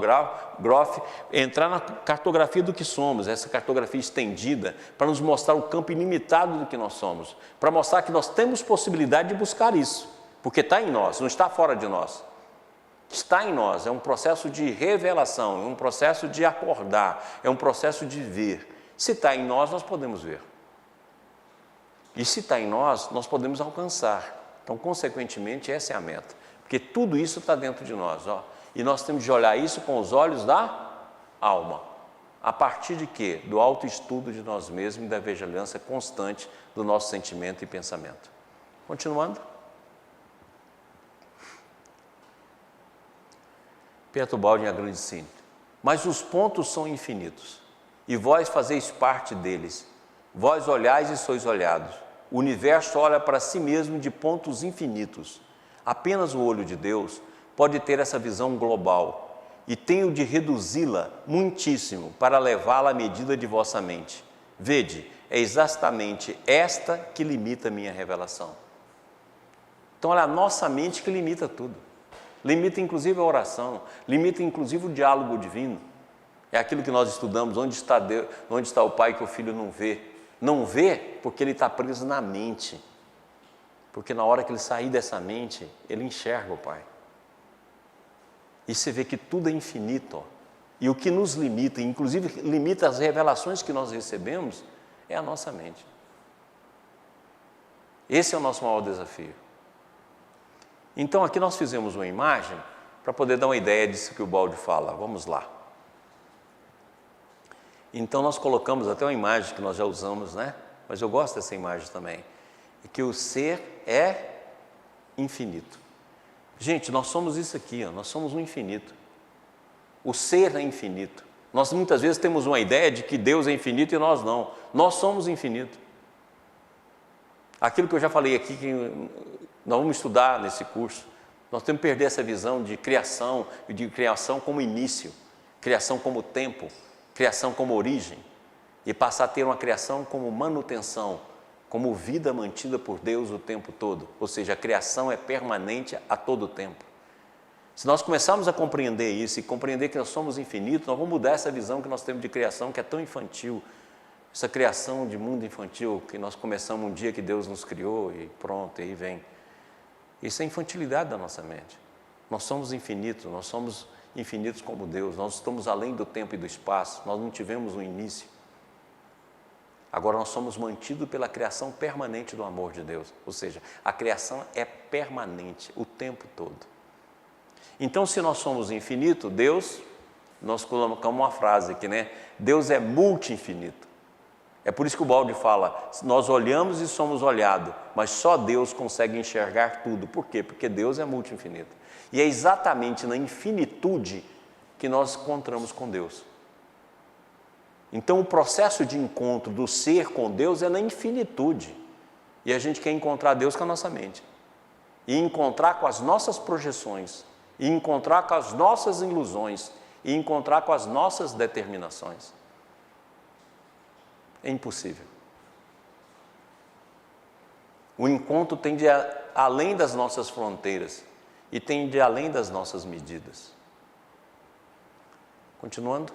Grof, entrar na cartografia do que somos, essa cartografia estendida, para nos mostrar o campo ilimitado do que nós somos, para mostrar que nós temos possibilidade de buscar isso, porque está em nós, não está fora de nós. Está em nós, é um processo de revelação, é um processo de acordar, é um processo de ver. Se está em nós, nós podemos ver. E se está em nós, nós podemos alcançar. Então, consequentemente, essa é a meta. Porque tudo isso está dentro de nós, ó. E nós temos de olhar isso com os olhos da alma. A partir de quê? Do autoestudo de nós mesmos e da vigilância constante do nosso sentimento e pensamento. Continuando. Pietro Baldi em A Grande Síntese. Mas os pontos são infinitos, e vós fazeis parte deles. Vós olhais e sois olhados. O universo olha para si mesmo de pontos infinitos. Apenas o olho de Deus pode ter essa visão global e tenho de reduzi-la muitíssimo para levá-la à medida de vossa mente. Vede, é exatamente esta que limita a minha revelação. Então, olha, a nossa mente que limita tudo. Limita inclusive a oração, limita inclusive o diálogo divino. É aquilo que nós estudamos, onde está Deus, onde está o Pai que o Filho não vê. Não vê porque ele está preso na mente. Porque na hora que ele sair dessa mente, ele enxerga o Pai. E você vê que tudo é infinito. Ó. E o que nos limita, inclusive limita as revelações que nós recebemos, é a nossa mente. Esse é o nosso maior desafio. Então aqui nós fizemos uma imagem para poder dar uma ideia disso que o Baldi fala. Vamos lá. Então nós colocamos até uma imagem que nós já usamos, né? Mas eu gosto dessa imagem também. Que o ser é infinito. Gente, nós somos isso aqui, ó, nós somos um infinito. O ser é infinito. Nós muitas vezes temos uma ideia de que Deus é infinito e nós não. Nós somos infinito. Aquilo que eu já falei aqui, que nós vamos estudar nesse curso, nós temos que perder essa visão de criação como início, criação como tempo, criação como origem, e passar a ter uma criação como manutenção, como vida mantida por Deus o tempo todo. Ou seja, a criação é permanente a todo tempo. Se nós começarmos a compreender isso e compreender que nós somos infinitos, nós vamos mudar essa visão que nós temos de criação, que é tão infantil, essa criação de mundo infantil, que nós começamos um dia que Deus nos criou e pronto, e aí vem. Isso é infantilidade da nossa mente. Nós somos infinitos, nós somos infinitos como Deus, nós estamos além do tempo e do espaço, nós não tivemos um início. Agora nós somos mantidos pela criação permanente do amor de Deus, ou seja, a criação é permanente o tempo todo. Então, se nós somos infinito, Deus, nós colocamos uma frase aqui, né? Deus é multi-infinito. É por isso que o balde fala, nós olhamos e somos olhados, mas só Deus consegue enxergar tudo. Por quê? Porque Deus é multi-infinito. E é exatamente na infinitude que nós encontramos com Deus. Então o processo de encontro do ser com Deus é na infinitude. E a gente quer encontrar Deus com a nossa mente. E encontrar com as nossas projeções. E encontrar com as nossas ilusões. E encontrar com as nossas determinações. É impossível. O encontro tem de ir além das nossas fronteiras e tem de ir além das nossas medidas. Continuando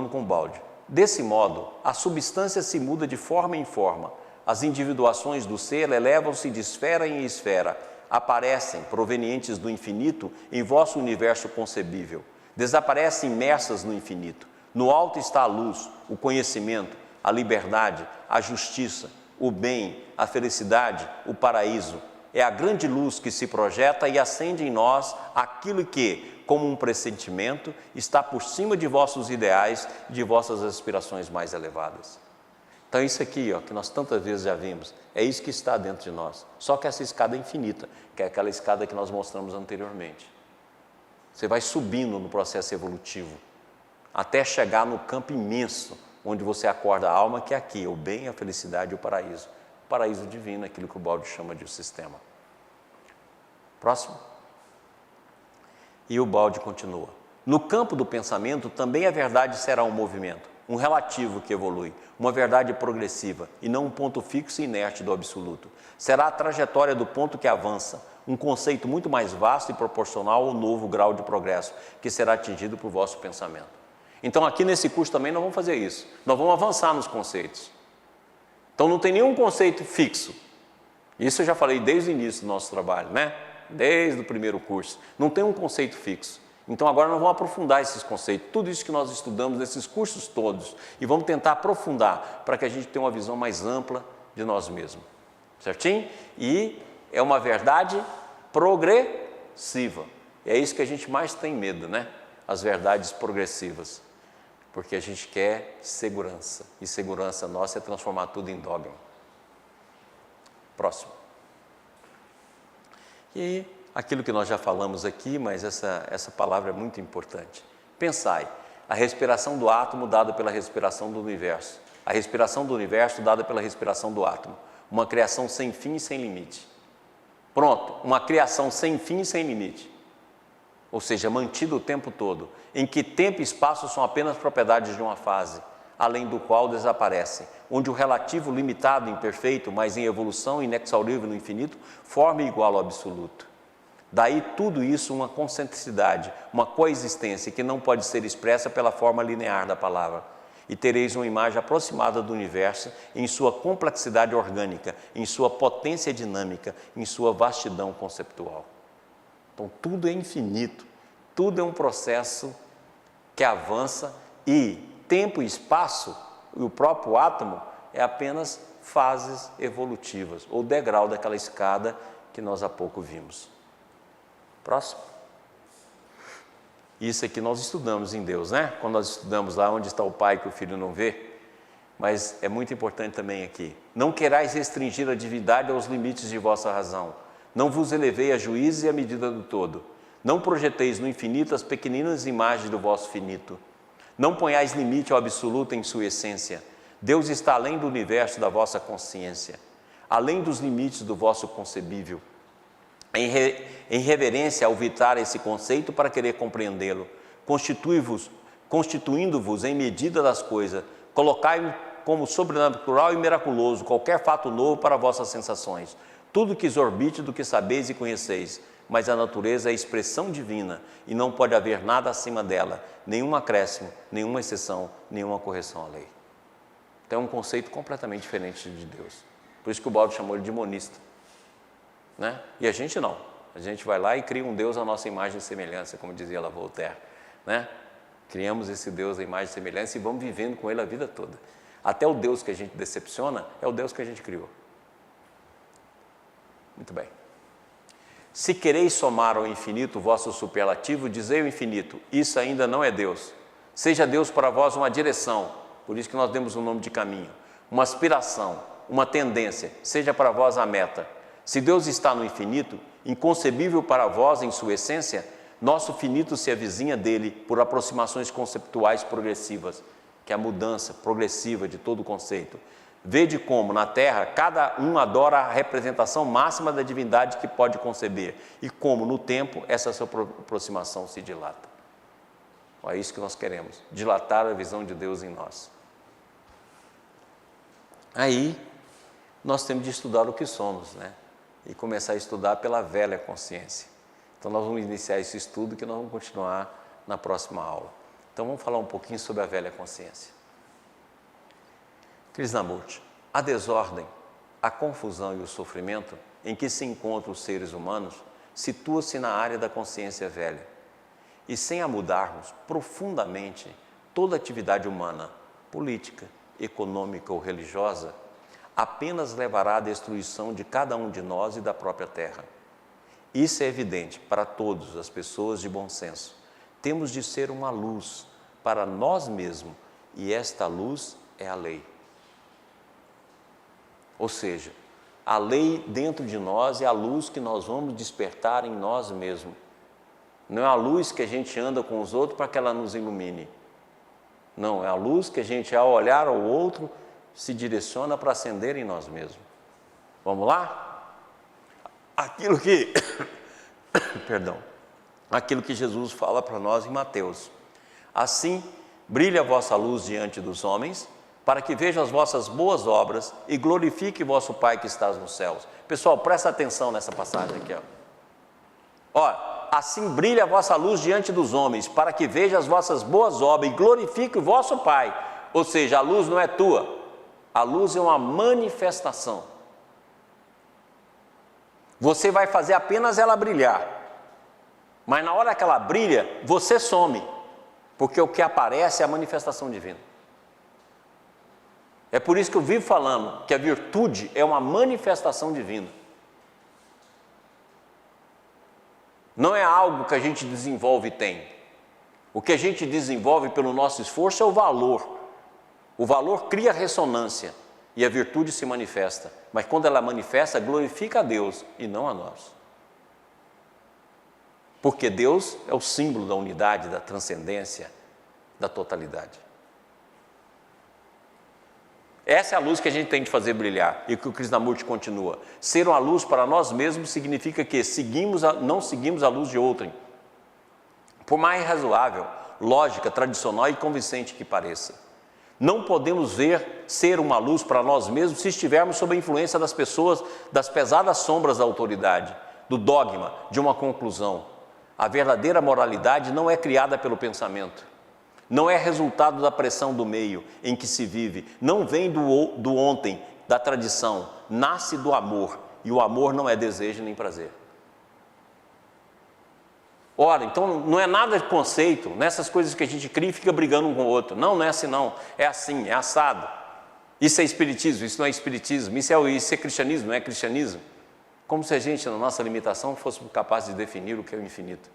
com o balde. Desse modo, a substância se muda de forma em forma. As individuações do ser elevam-se de esfera em esfera, aparecem, provenientes do infinito, em vosso universo concebível. Desaparecem imersas no infinito. No alto está a luz, o conhecimento, a liberdade, a justiça, o bem, a felicidade, o paraíso. É a grande luz que se projeta e acende em nós aquilo que, como um pressentimento, está por cima de vossos ideais e de vossas aspirações mais elevadas. Então isso aqui, que nós tantas vezes já vimos, é isso que está dentro de nós. Só que essa escada é infinita, que é aquela escada que nós mostramos anteriormente. Você vai subindo no processo evolutivo, até chegar no campo imenso, onde você acorda a alma, que é aqui, o bem, a felicidade e o paraíso. O paraíso divino, aquilo que o balde chama de sistema. Próximo. E o balde continua. No campo do pensamento, também a verdade será um movimento, um relativo que evolui, uma verdade progressiva, e não um ponto fixo e inerte do absoluto. Será a trajetória do ponto que avança, um conceito muito mais vasto e proporcional ao novo grau de progresso, que será atingido por vosso pensamento. Então aqui nesse curso também nós vamos fazer isso. Nós vamos avançar nos conceitos. Então não tem nenhum conceito fixo. Isso eu já falei desde o início do nosso trabalho, né? Desde o primeiro curso. Não tem um conceito fixo. Então agora nós vamos aprofundar esses conceitos. Tudo isso que nós estudamos nesses cursos todos. E vamos tentar aprofundar para que a gente tenha uma visão mais ampla de nós mesmos. Certinho? E é uma verdade progressiva. É isso que a gente mais tem medo, né? As verdades progressivas. Porque a gente quer segurança, e segurança nossa é transformar tudo em dogma. Próximo. E aquilo que nós já falamos aqui, mas essa palavra é muito importante. Pensai, a respiração do átomo dada pela respiração do universo, a respiração do universo dada pela respiração do átomo, uma criação sem fim e sem limite. Pronto, uma criação sem fim e sem limite. Ou seja, mantido o tempo todo, em que tempo e espaço são apenas propriedades de uma fase, além do qual desaparecem, onde o relativo limitado, imperfeito, mas em evolução inexaurível no infinito, forma igual ao absoluto. Daí tudo isso uma concentricidade, uma coexistência que não pode ser expressa pela forma linear da palavra. E tereis uma imagem aproximada do universo em sua complexidade orgânica, em sua potência dinâmica, em sua vastidão conceptual. Então, tudo é infinito, tudo é um processo que avança e tempo e espaço, e o próprio átomo, é apenas fases evolutivas, ou degrau daquela escada que nós há pouco vimos. Próximo. Isso aqui nós estudamos em Deus, né? Quando nós estudamos lá onde está o Pai que o Filho não vê, mas é muito importante também aqui. Não querais restringir a divindade aos limites de vossa razão. Não vos elevei a juízes e a medida do todo. Não projeteis no infinito as pequeninas imagens do vosso finito. Não ponhais limite ao absoluto em sua essência. Deus está além do universo da vossa consciência, além dos limites do vosso concebível. Em reverência ao evitar esse conceito para querer compreendê-lo, constituindo-vos em medida das coisas, colocai como sobrenatural e miraculoso qualquer fato novo para vossas sensações. Tudo que exorbite do que sabeis e conheceis, mas a natureza é a expressão divina e não pode haver nada acima dela, nenhum acréscimo, nenhuma exceção, nenhuma correção à lei. Então é um conceito completamente diferente de Deus. Por isso que o Baldo chamou ele de monista. Né? E a gente não. A gente vai lá e cria um Deus à nossa imagem e semelhança, como dizia lá Voltaire. Né? Criamos esse Deus à imagem e semelhança e vamos vivendo com ele a vida toda. Até o Deus que a gente decepciona é o Deus que a gente criou. Muito bem. Se quereis somar ao infinito o vosso superlativo, dizei ao infinito, isso ainda não é Deus. Seja Deus para vós uma direção, por isso que nós demos o nome de caminho, uma aspiração, uma tendência, seja para vós a meta. Se Deus está no infinito, inconcebível para vós em sua essência, nosso finito se avizinha dele por aproximações conceptuais progressivas, que é a mudança progressiva de todo o conceito. Vede como, na Terra, cada um adora a representação máxima da divindade que pode conceber, e como, no tempo, essa sua aproximação se dilata. É isso que nós queremos, dilatar a visão de Deus em nós. Aí, nós temos de estudar o que somos, né? E começar a estudar pela velha consciência. Então, nós vamos iniciar esse estudo que nós vamos continuar na próxima aula. Então, vamos falar um pouquinho sobre a velha consciência. Krishnamurti, a desordem, a confusão e o sofrimento em que se encontram os seres humanos situa-se na área da consciência velha. E sem a mudarmos profundamente, toda atividade humana, política, econômica ou religiosa, apenas levará à destruição de cada um de nós e da própria terra. Isso é evidente para todas as pessoas de bom senso. Temos de ser uma luz para nós mesmos, e esta luz é a lei. Ou seja, a lei dentro de nós é a luz que nós vamos despertar em nós mesmos. Não é a luz que a gente anda com os outros para que ela nos ilumine. Não, é a luz que a gente, ao olhar ao outro, se direciona para acender em nós mesmos. Vamos lá? Aquilo que, aquilo que Jesus fala para nós em Mateus. Assim, brilhe a vossa luz diante dos homens, para que vejam as vossas boas obras e glorifique vosso Pai que estás nos céus. Pessoal, presta atenção nessa passagem aqui. Assim brilha a vossa luz diante dos homens, para que vejam as vossas boas obras e glorifique o vosso Pai. Ou seja, a luz não é tua, a luz é uma manifestação. Você vai fazer apenas ela brilhar, mas na hora que ela brilha, você some, porque o que aparece é a manifestação divina. É por isso que eu vivo falando que a virtude é uma manifestação divina. Não é algo que a gente desenvolve e tem. O que a gente desenvolve pelo nosso esforço é o valor. O valor cria ressonância e a virtude se manifesta. Mas quando ela manifesta, glorifica a Deus e não a nós. Porque Deus é o símbolo da unidade, da transcendência, da totalidade. Essa é a luz que a gente tem de fazer brilhar, e que o Krishnamurti continua. Ser uma luz para nós mesmos significa que não seguimos a luz de outrem. Por mais razoável, lógica, tradicional e convincente que pareça. Não podemos ser uma luz para nós mesmos se estivermos sob a influência das pessoas, das pesadas sombras da autoridade, do dogma, de uma conclusão. A verdadeira moralidade não é criada pelo pensamento. Não é resultado da pressão do meio em que se vive, não vem do ontem, da tradição, nasce do amor, e o amor não é desejo nem prazer. Ora, então não é nada de conceito, nessas coisas que a gente cria e fica brigando um com o outro. Não, não é assim não, é assim, é assado. Isso é espiritismo, isso não é espiritismo, isso é cristianismo, não é cristianismo. Como se a gente, na nossa limitação, fosse capaz de definir o que é o infinito.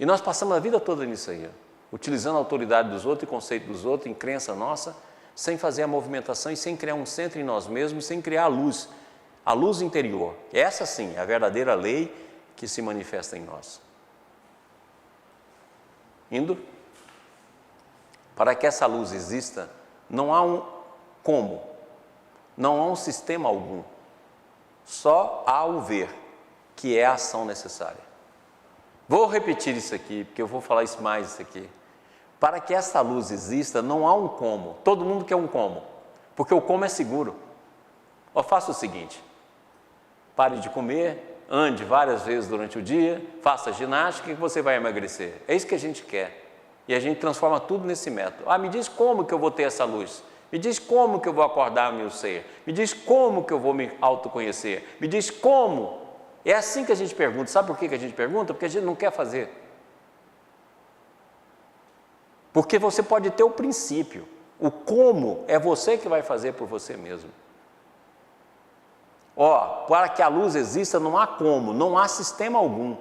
E nós passamos a vida toda nisso aí, utilizando a autoridade dos outros e conceito dos outros, em crença nossa, sem fazer a movimentação e sem criar um centro em nós mesmos, sem criar a luz interior. Essa sim é a verdadeira lei que se manifesta em nós. Indo, para que essa luz exista, não há um como, não há um sistema algum, só há o ver, que é a ação necessária. Vou repetir isso aqui, porque eu vou falar mais isso aqui. Para que essa luz exista, não há um como. Todo mundo quer um como, porque o como é seguro. Faça o seguinte, pare de comer, ande várias vezes durante o dia, faça ginástica e você vai emagrecer. É isso que a gente quer. E a gente transforma tudo nesse método. Me diz como que eu vou ter essa luz. Me diz como que eu vou acordar meu ser. Me diz como que eu vou me autoconhecer. Me diz como. É assim que a gente pergunta. Sabe por que a gente pergunta? Porque a gente não quer fazer. Porque você pode ter o princípio. O como é você que vai fazer por você mesmo. Para que a luz exista não há como, não há sistema algum.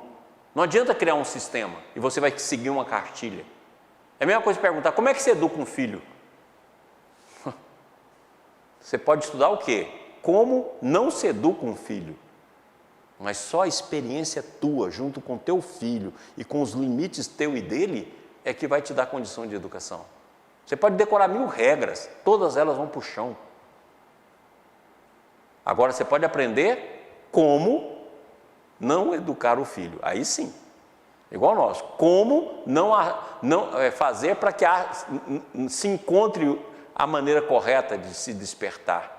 Não adianta criar um sistema e você vai seguir uma cartilha. É a mesma coisa de perguntar, como é que você educa um filho? Você pode estudar o quê? Como não se educa um filho. Mas só a experiência tua, junto com teu filho e com os limites teu e dele, é que vai te dar condição de educação. Você pode decorar 1000 regras, todas elas vão para o chão. Agora você pode aprender como não educar o filho. Aí sim, igual nós. Como não fazer para que se encontre a maneira correta de se despertar.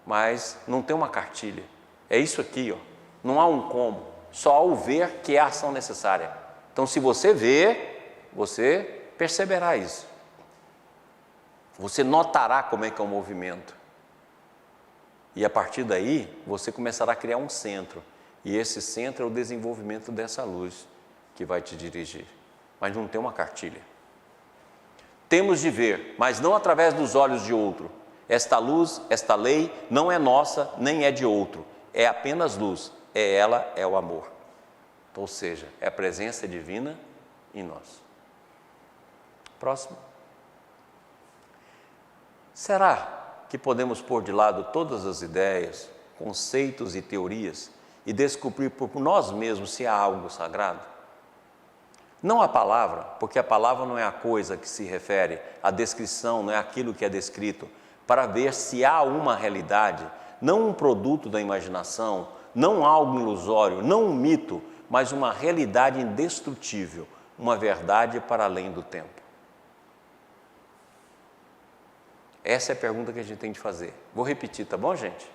Mas não tem uma cartilha. É isso aqui, ó. Não há um como, só há o ver que é a ação necessária. Então, se você vê, você perceberá isso. Você notará como é que é o movimento. E a partir daí, você começará a criar um centro. E esse centro é o desenvolvimento dessa luz que vai te dirigir. Mas não tem uma cartilha. Temos de ver, mas não através dos olhos de outro. Esta luz, esta lei, não é nossa, nem é de outro. É apenas luz. Ela é o amor. Ou seja, é a presença divina em nós. Próximo. Será que podemos pôr de lado todas as ideias, conceitos e teorias e descobrir por nós mesmos se há algo sagrado? Não a palavra, porque a palavra não é a coisa que se refere, a descrição não é aquilo que é descrito, para ver se há uma realidade, não um produto da imaginação, não algo ilusório, não um mito, mas uma realidade indestrutível, uma verdade para além do tempo. Essa é a pergunta que a gente tem de fazer. Vou repetir, tá bom, gente?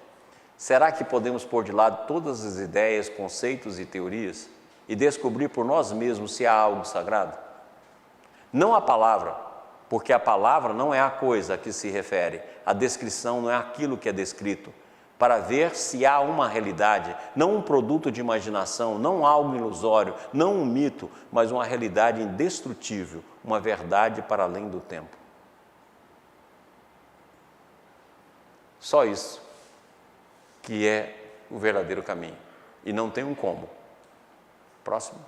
Será que podemos pôr de lado todas as ideias, conceitos e teorias e descobrir por nós mesmos se há algo sagrado? Não a palavra, porque a palavra não é a coisa a que se refere, a descrição não é aquilo que é descrito, para ver se há uma realidade, não um produto de imaginação, não algo ilusório, não um mito, mas uma realidade indestrutível, uma verdade para além do tempo. Só isso que é o verdadeiro caminho, e não tem um como. Próximo.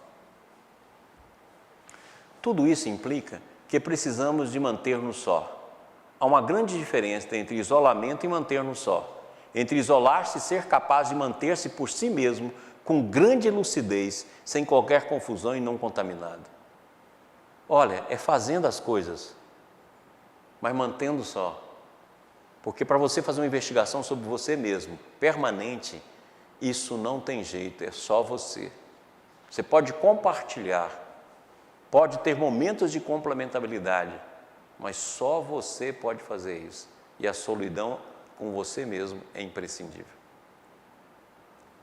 Tudo isso implica que precisamos de manter-nos só. Há uma grande diferença entre isolamento e manter-nos só. Entre isolar-se e ser capaz de manter-se por si mesmo com grande lucidez, sem qualquer confusão e não contaminado. Olha, é fazendo as coisas, mas mantendo só. Porque para você fazer uma investigação sobre você mesmo, permanente, isso não tem jeito, é só você. Você pode compartilhar, pode ter momentos de complementabilidade, mas só você pode fazer isso. E a solidão com você mesmo é imprescindível.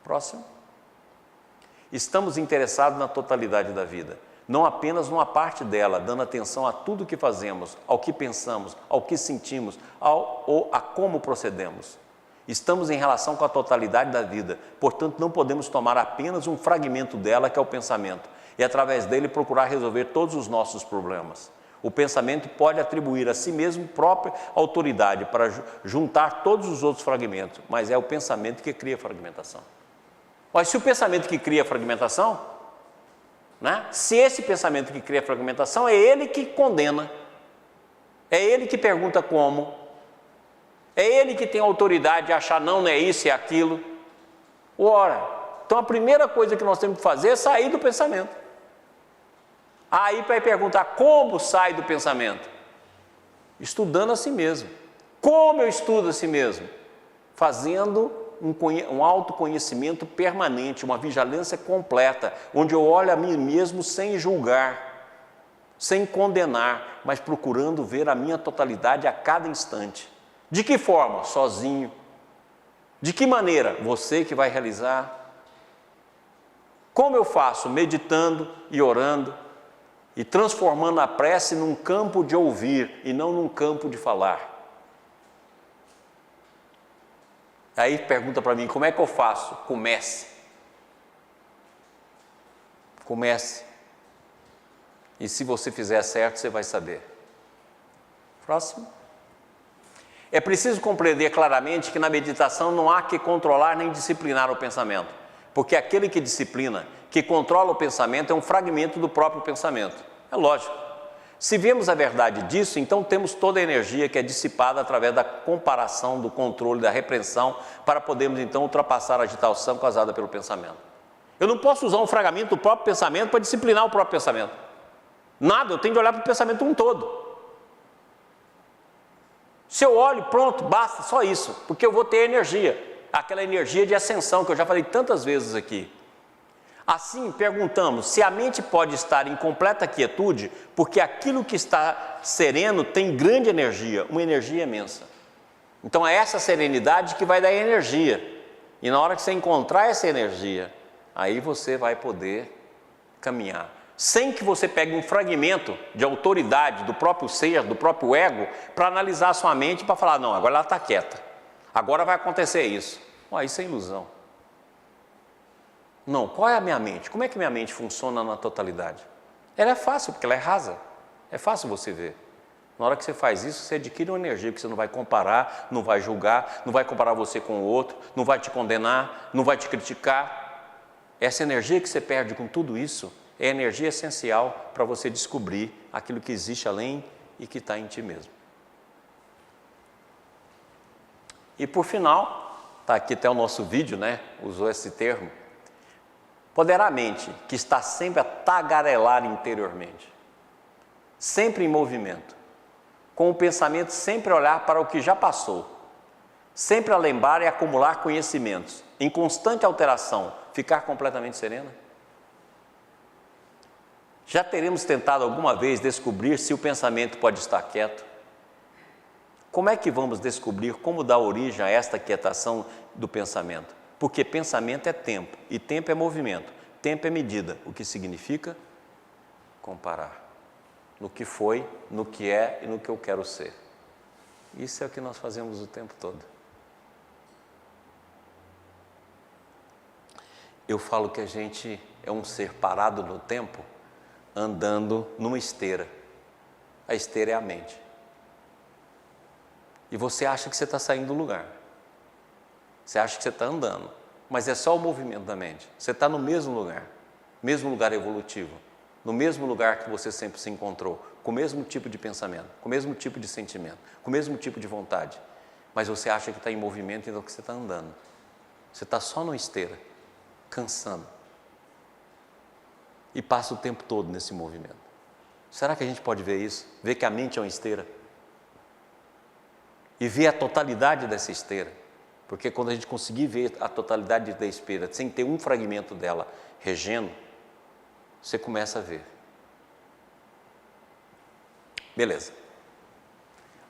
Próximo. Estamos interessados na totalidade da vida, não apenas numa parte dela, dando atenção a tudo o que fazemos, ao que pensamos, ao que sentimos, ou a como procedemos. Estamos em relação com a totalidade da vida, portanto não podemos tomar apenas um fragmento dela, que é o pensamento, e através dele procurar resolver todos os nossos problemas. O pensamento pode atribuir a si mesmo própria autoridade para juntar todos os outros fragmentos, mas é o pensamento que cria a fragmentação. Mas se o pensamento que cria a fragmentação, né? Se esse pensamento que cria a fragmentação é ele que condena, é ele que pergunta como, é ele que tem autoridade de achar não é isso, é aquilo. Ora, então a primeira coisa que nós temos que fazer é sair do pensamento. Aí vai perguntar como sai do pensamento? Estudando a si mesmo. Como eu estudo a si mesmo? Fazendo um autoconhecimento permanente, uma vigilância completa, onde eu olho a mim mesmo sem julgar, sem condenar, mas procurando ver a minha totalidade a cada instante. De que forma? Sozinho. De que maneira? Você que vai realizar. Como eu faço? Meditando e orando, e transformando a prece num campo de ouvir e não num campo de falar. Aí pergunta para mim, como é que eu faço? Comece. Comece. E se você fizer certo, você vai saber. Próximo. É preciso compreender claramente que na meditação não há que controlar nem disciplinar o pensamento, porque aquele que disciplina, que controla o pensamento, é um fragmento do próprio pensamento. É lógico. Se vemos a verdade disso, então temos toda a energia que é dissipada através da comparação, do controle, da repreensão, para podermos então ultrapassar a agitação causada pelo pensamento. Eu não posso usar um fragmento do próprio pensamento para disciplinar o próprio pensamento. Nada, eu tenho de olhar para o pensamento um todo. Se eu olho, pronto, basta, só isso, porque eu vou ter energia, aquela energia de ascensão que eu já falei tantas vezes aqui. Assim, perguntamos se a mente pode estar em completa quietude, porque aquilo que está sereno tem grande energia, uma energia imensa. Então é essa serenidade que vai dar energia, e na hora que você encontrar essa energia, aí você vai poder caminhar. Sem que você pegue um fragmento de autoridade do próprio ser, do próprio ego, para analisar a sua mente, para falar, não, agora ela está quieta, agora vai acontecer isso. Isso é ilusão. Não, qual é a minha mente? Como é que minha mente funciona na totalidade? Ela é fácil, porque ela é rasa, é fácil você ver. Na hora que você faz isso, você adquire uma energia que você não vai comparar, não vai julgar, não vai comparar você com o outro, não vai te condenar, não vai te criticar. Essa energia que você perde com tudo isso, é a energia essencial para você descobrir aquilo que existe além e que está em ti mesmo. E por final, está aqui até o nosso vídeo, né? Usou esse termo. Poderá a mente, que está sempre a tagarelar interiormente, sempre em movimento, com o pensamento sempre a olhar para o que já passou, sempre a lembrar e acumular conhecimentos, em constante alteração, ficar completamente serena? Já teremos tentado alguma vez descobrir se o pensamento pode estar quieto? Como é que vamos descobrir como dar origem a esta quietação do pensamento? Porque pensamento é tempo, e tempo é movimento, tempo é medida, o que significa comparar no que foi, no que é e no que eu quero ser. Isso é o que nós fazemos o tempo todo. Eu falo que a gente é um ser parado no tempo, andando numa esteira. A esteira é a mente. E você acha que você está saindo do lugar. Você acha que você está andando, mas é só o movimento da mente. Você está no mesmo lugar evolutivo, no mesmo lugar que você sempre se encontrou, com o mesmo tipo de pensamento, com o mesmo tipo de sentimento, com o mesmo tipo de vontade. Mas você acha que está em movimento, então que você está andando. Você está só numa esteira, cansando. E passa o tempo todo nesse movimento. Será que a gente pode ver isso? Ver que a mente é uma esteira? E ver a totalidade dessa esteira? Porque quando a gente conseguir ver a totalidade da esteira, sem ter um fragmento dela regendo, você começa a ver. Beleza.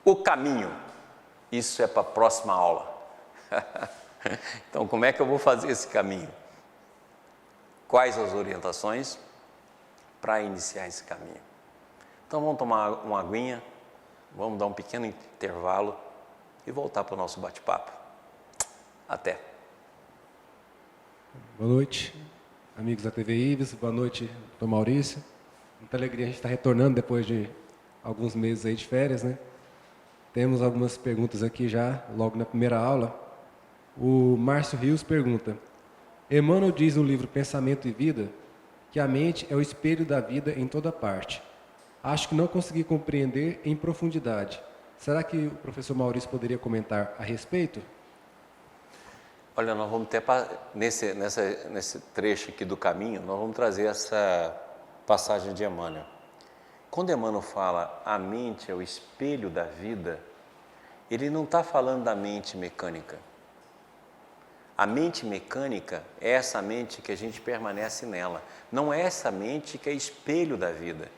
O caminho, isso é para a próxima aula. Então, como é que eu vou fazer esse caminho? Quais as orientações para iniciar esse caminho? Então, vamos tomar uma aguinha, vamos dar um pequeno intervalo e voltar para o nosso bate-papo. Até. Boa noite, amigos da TV Ives, boa noite, doutor Maurício. Muita alegria a gente estar retornando depois de alguns meses aí de férias, né? Temos algumas perguntas aqui já, logo na primeira aula. O Márcio Rios pergunta: Emmanuel diz no livro Pensamento e Vida que a mente é o espelho da vida em toda parte. Acho que não consegui compreender em profundidade. Será que o professor Maurício poderia comentar a respeito? Olha, nós vamos ter, nesse trecho aqui do caminho, nós vamos trazer essa passagem de Emmanuel. Quando Emmanuel fala a mente é o espelho da vida, ele não está falando da mente mecânica. A mente mecânica é essa mente que a gente permanece nela. Não é essa mente que é espelho da vida.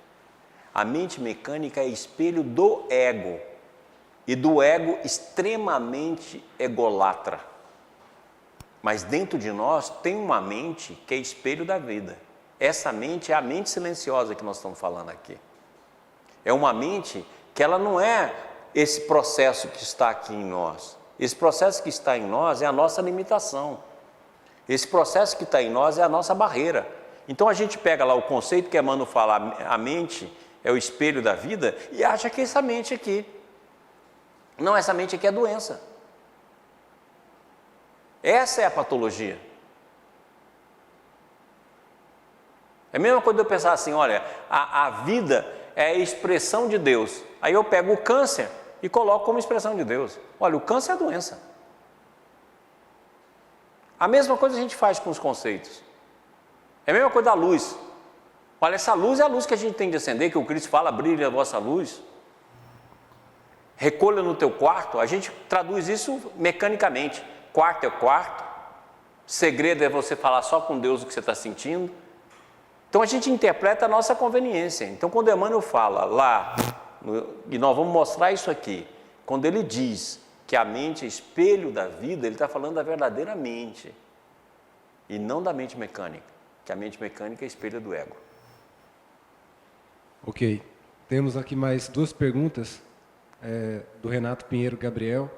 A mente mecânica é espelho do ego. E do ego extremamente ególatra. Mas dentro de nós tem uma mente que é espelho da vida. Essa mente é a mente silenciosa que nós estamos falando aqui. É uma mente que ela não é esse processo que está aqui em nós. Esse processo que está em nós é a nossa limitação. Esse processo que está em nós é a nossa barreira. Então a gente pega lá o conceito que Emmanuel fala, a mente é o espelho da vida, e acha que essa mente aqui. Não, essa mente aqui é doença. Essa é a patologia. É a mesma coisa de eu pensar assim, olha, a vida é a expressão de Deus. Aí eu pego o câncer e coloco como expressão de Deus. Olha, o câncer é doença. A mesma coisa a gente faz com os conceitos. É a mesma coisa da luz. Olha, essa luz é a luz que a gente tem de acender, que o Cristo fala, brilha a vossa luz. Recolha no teu quarto. A gente traduz isso mecanicamente. Quarto é o quarto. Segredo é você falar só com Deus o que você está sentindo. Então a gente interpreta a nossa conveniência. Então quando Emmanuel fala lá, e nós vamos mostrar isso aqui, quando ele diz que a mente é espelho da vida, ele está falando da verdadeira mente, e não da mente mecânica, que a mente mecânica é espelho do ego. Ok. Temos aqui mais duas perguntas do Renato Pinheiro Gabriel.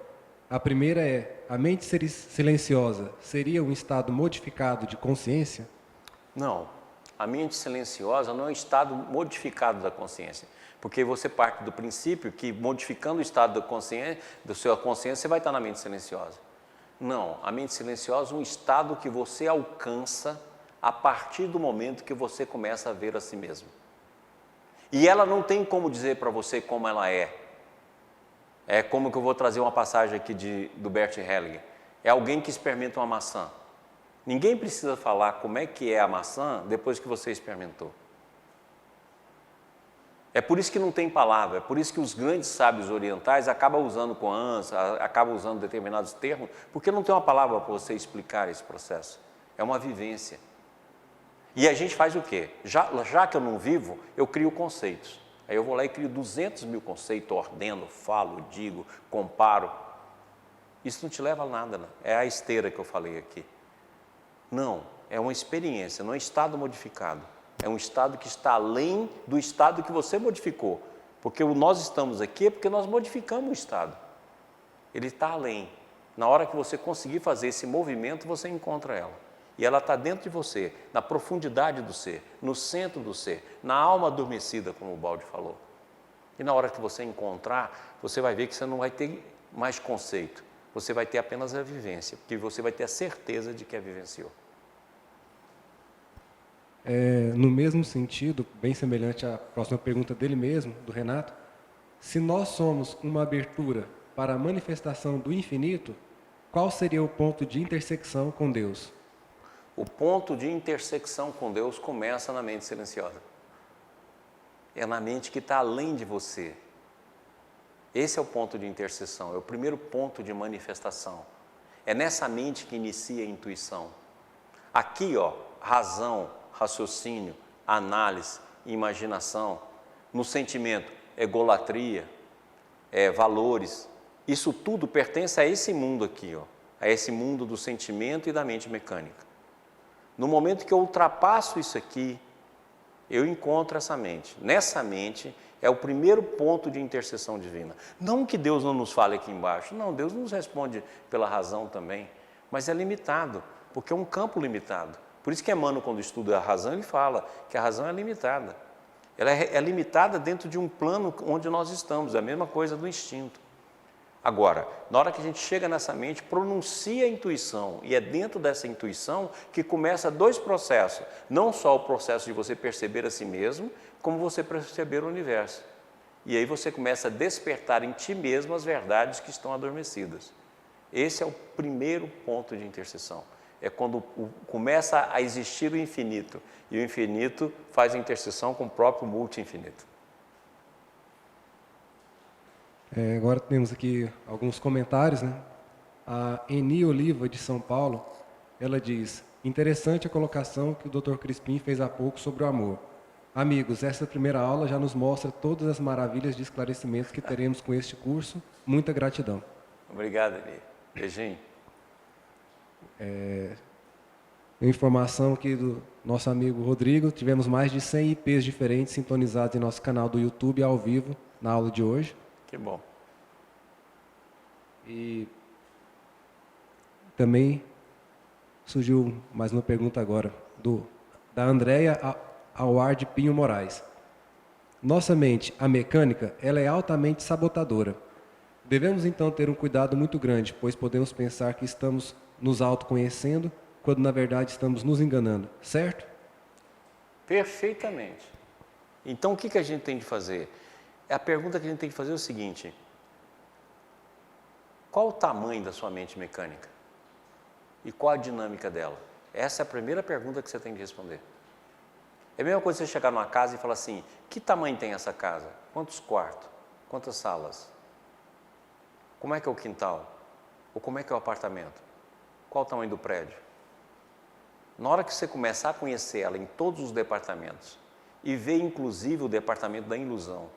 A primeira é: a mente silenciosa seria um estado modificado de consciência? Não. A mente silenciosa não é um estado modificado da consciência, porque você parte do princípio que modificando o estado da sua consciência, você vai estar na mente silenciosa. Não, a mente silenciosa é um estado que você alcança a partir do momento que você começa a ver a si mesmo. E ela não tem como dizer para você como ela é. É como que eu vou trazer uma passagem aqui do Bert Hellinger. É alguém que experimenta uma maçã. Ninguém precisa falar como é que é a maçã depois que você experimentou. É por isso que não tem palavra, é por isso que os grandes sábios orientais acabam usando koans, acabam usando determinados termos, porque não tem uma palavra para você explicar esse processo. É uma vivência. E a gente faz o quê? Já que eu não vivo, eu crio conceitos. Aí eu vou lá e crio 200 mil conceitos, ordeno, falo, digo, comparo. Isso não te leva a nada, não. É a esteira que eu falei aqui. Não, é uma experiência, não é estado modificado. É um estado que está além do estado que você modificou. Porque nós estamos aqui é porque nós modificamos o estado. Ele está além. Na hora que você conseguir fazer esse movimento, você encontra ela. E ela está dentro de você, na profundidade do ser, no centro do ser, na alma adormecida, como o Baldi falou. E na hora que você encontrar, você vai ver que você não vai ter mais conceito. Você vai ter apenas a vivência, porque você vai ter a certeza de que a vivenciou. No mesmo sentido, bem semelhante à próxima pergunta dele mesmo, do Renato, se nós somos uma abertura para a manifestação do infinito, qual seria o ponto de intersecção com Deus? O ponto de intersecção com Deus começa na mente silenciosa. É na mente que está além de você. Esse é o ponto de interseção, é o primeiro ponto de manifestação. É nessa mente que inicia a intuição. Aqui, razão, raciocínio, análise, imaginação. No sentimento, egolatria, valores. Isso tudo pertence a esse mundo aqui, a esse mundo do sentimento e da mente mecânica. No momento que eu ultrapasso isso aqui, eu encontro essa mente. Nessa mente é o primeiro ponto de intercessão divina. Não que Deus não nos fale aqui embaixo. Não, Deus nos responde pela razão também. Mas é limitado, porque é um campo limitado. Por isso que Emmanuel, quando estuda a razão, ele fala que a razão é limitada. Ela é limitada dentro de um plano onde nós estamos. É a mesma coisa do instinto. Agora, na hora que a gente chega nessa mente, pronuncia a intuição, e é dentro dessa intuição que começa dois processos, não só o processo de você perceber a si mesmo, como você perceber o universo. E aí você começa a despertar em ti mesmo as verdades que estão adormecidas. Esse é o primeiro ponto de interseção. É quando começa a existir o infinito, e o infinito faz a interseção com o próprio multi-infinito. Agora temos aqui alguns comentários, né? A Eni Oliva, de São Paulo, ela diz: interessante a colocação que o Dr. Crispim fez há pouco sobre o amor. Amigos, essa primeira aula já nos mostra todas as maravilhas de esclarecimentos que teremos com este curso. Muita gratidão. Obrigado, Eni. Beijinho. Informação aqui do nosso amigo Rodrigo: tivemos mais de 100 IPs diferentes sintonizados em nosso canal do YouTube ao vivo na aula de hoje. Que bom. E também surgiu mais uma pergunta agora, da Andréia Award Pinho Moraes. Nossa mente, a mecânica, ela é altamente sabotadora. Devemos então ter um cuidado muito grande, pois podemos pensar que estamos nos autoconhecendo, quando na verdade estamos nos enganando, certo? Perfeitamente. Então, o que a gente tem de fazer? A pergunta que a gente tem que fazer é o seguinte: qual o tamanho da sua mente mecânica? E qual a dinâmica dela? Essa é a primeira pergunta que você tem que responder. É a mesma coisa você chegar numa casa e falar assim: que tamanho tem essa casa? Quantos quartos? Quantas salas? Como é que é o quintal? Ou como é que é o apartamento? Qual o tamanho do prédio? Na hora que você começar a conhecer ela em todos os departamentos, e ver inclusive o departamento da ilusão,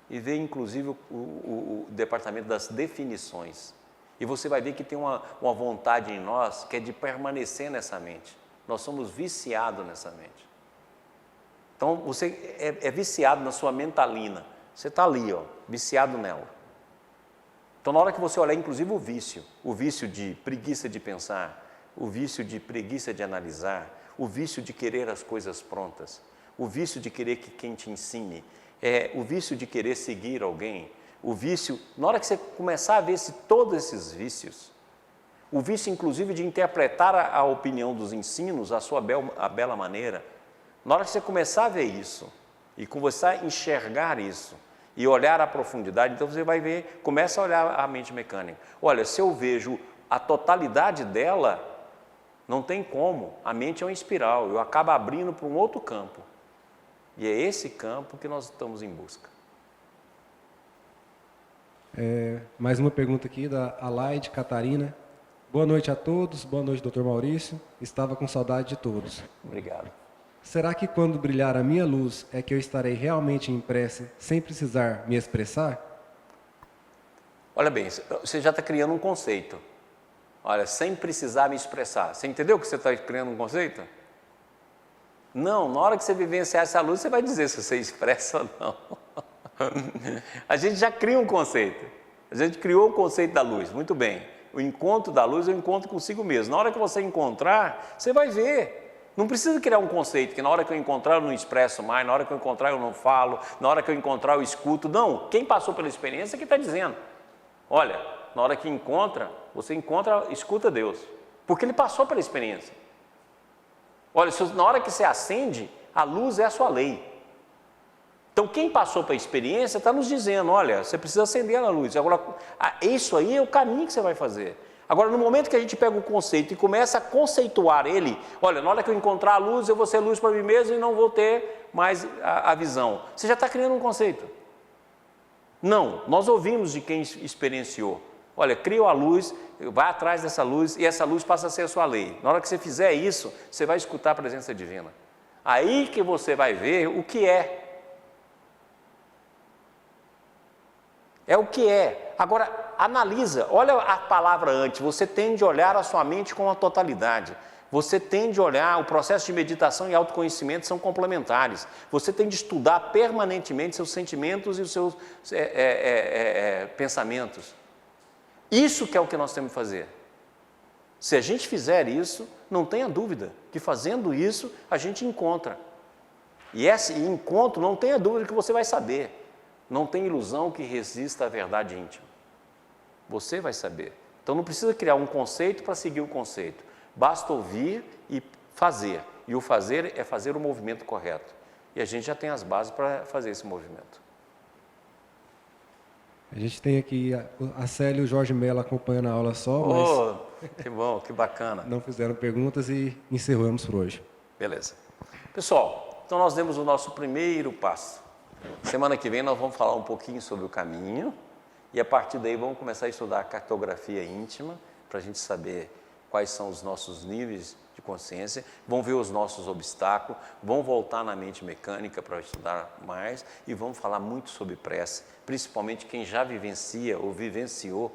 e ver inclusive o departamento das definições, e você vai ver que tem uma vontade em nós que é de permanecer nessa mente. Nós somos viciados nessa mente. Então, você é viciado na sua mentalina. Você está ali, ó, viciado nela. Então, na hora que você olhar, inclusive, o vício de preguiça de pensar, o vício de preguiça de analisar, o vício de querer as coisas prontas, o vício de querer que quem te ensine, o vício de querer seguir alguém, o vício, na hora que você começar a ver todos esses vícios, o vício, inclusive, de interpretar a opinião dos ensinos, a bela maneira, na hora que você começar a ver isso, e começar a enxergar isso, e olhar a profundidade, então você vai ver, começa a olhar a mente mecânica. Olha, se eu vejo a totalidade dela, não tem como, a mente é uma espiral, eu acabo abrindo para um outro campo. E é esse campo que nós estamos em busca. Mais uma pergunta aqui da Alaide Catarina. Boa noite a todos, boa noite, Dr. Maurício. Estava com saudade de todos. Obrigado. Será que quando brilhar a minha luz é que eu estarei realmente em prece, sem precisar me expressar? Olha bem, você já está criando um conceito. Olha, sem precisar me expressar. Você entendeu que você está criando um conceito? Não, na hora que você vivenciar essa luz, você vai dizer se você expressa ou não. A gente já cria um conceito. A gente criou o conceito da luz, muito bem. O encontro da luz é o encontro consigo mesmo. Na hora que você encontrar, você vai ver. Não precisa criar um conceito que na hora que eu encontrar eu não expresso mais, na hora que eu encontrar eu não falo, na hora que eu encontrar eu escuto. Não, quem passou pela experiência é que está dizendo. Olha, na hora que encontra, você encontra, escuta Deus, porque Ele passou pela experiência. Olha, na hora que você acende, a luz é a sua lei. Então, quem passou pela experiência está nos dizendo, olha, você precisa acender a luz. Agora, isso aí é o caminho que você vai fazer. Agora, no momento que a gente pega o conceito e começa a conceituar ele, olha, na hora que eu encontrar a luz, eu vou ser luz para mim mesmo e não vou ter mais a visão. Você já está criando um conceito. Não, nós ouvimos de quem experienciou. Olha, cria a luz, vai atrás dessa luz e essa luz passa a ser a sua lei. Na hora que você fizer isso, você vai escutar a presença divina. Aí que você vai ver o que é. É o que é. Agora, analisa, olha a palavra antes, você tem de olhar a sua mente com a totalidade. Você tem de olhar, o processo de meditação e autoconhecimento são complementares. Você tem de estudar permanentemente seus sentimentos e os seus pensamentos. Isso que é o que nós temos que fazer. Se a gente fizer isso, não tenha dúvida que fazendo isso, a gente encontra. E esse encontro, não tenha dúvida que você vai saber. Não tem ilusão que resista à verdade íntima. Você vai saber. Então não precisa criar um conceito para seguir o conceito. Basta ouvir e fazer. E o fazer é fazer o movimento correto. E a gente já tem as bases para fazer esse movimento. A gente tem aqui a Célia e o Jorge Mello acompanhando a aula só, mas... Que bom, que bacana. Não fizeram perguntas e encerramos por hoje. Beleza. Pessoal, então nós demos o nosso primeiro passo. Semana que vem nós vamos falar um pouquinho sobre o caminho e a partir daí vamos começar a estudar a cartografia íntima para a gente saber quais são os nossos níveis de consciência, vamos ver os nossos obstáculos, vamos voltar na mente mecânica para estudar mais e vamos falar muito sobre prece, principalmente quem já vivencia ou vivenciou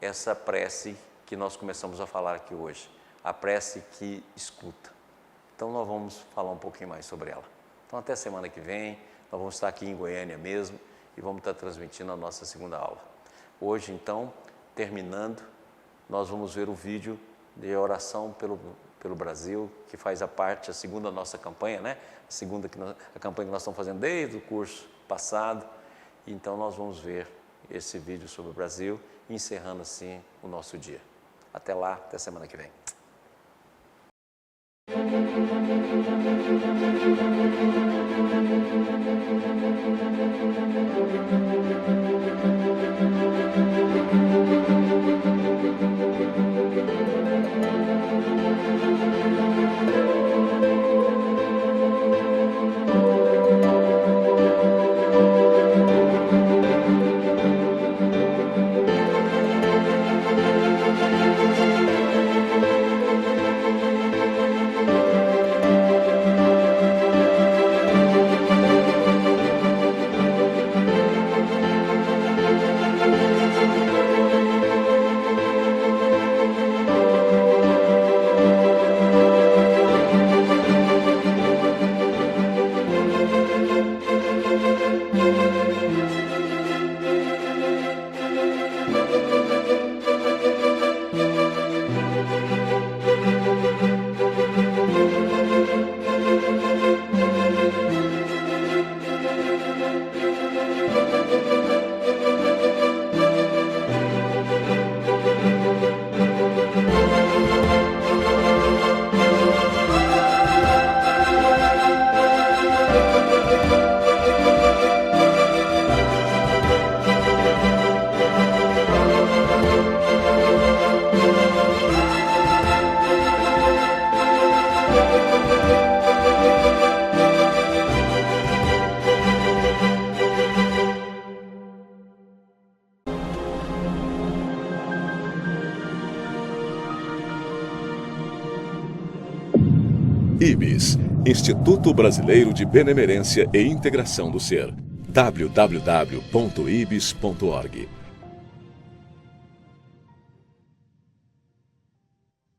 essa prece que nós começamos a falar aqui hoje, a prece que escuta. Então nós vamos falar um pouquinho mais sobre ela. Então até semana que vem. Nós vamos estar aqui em Goiânia mesmo e vamos estar transmitindo a nossa segunda aula. Hoje, então, terminando, nós vamos ver o vídeo de oração pelo Brasil, que faz a segunda nossa campanha, né? A campanha que nós estamos fazendo desde o curso passado. Então, nós vamos ver esse vídeo sobre o Brasil, encerrando assim o nosso dia. Até lá, até semana que vem. IBS, Instituto Brasileiro de Benemerência e Integração do Ser. www.ibis.org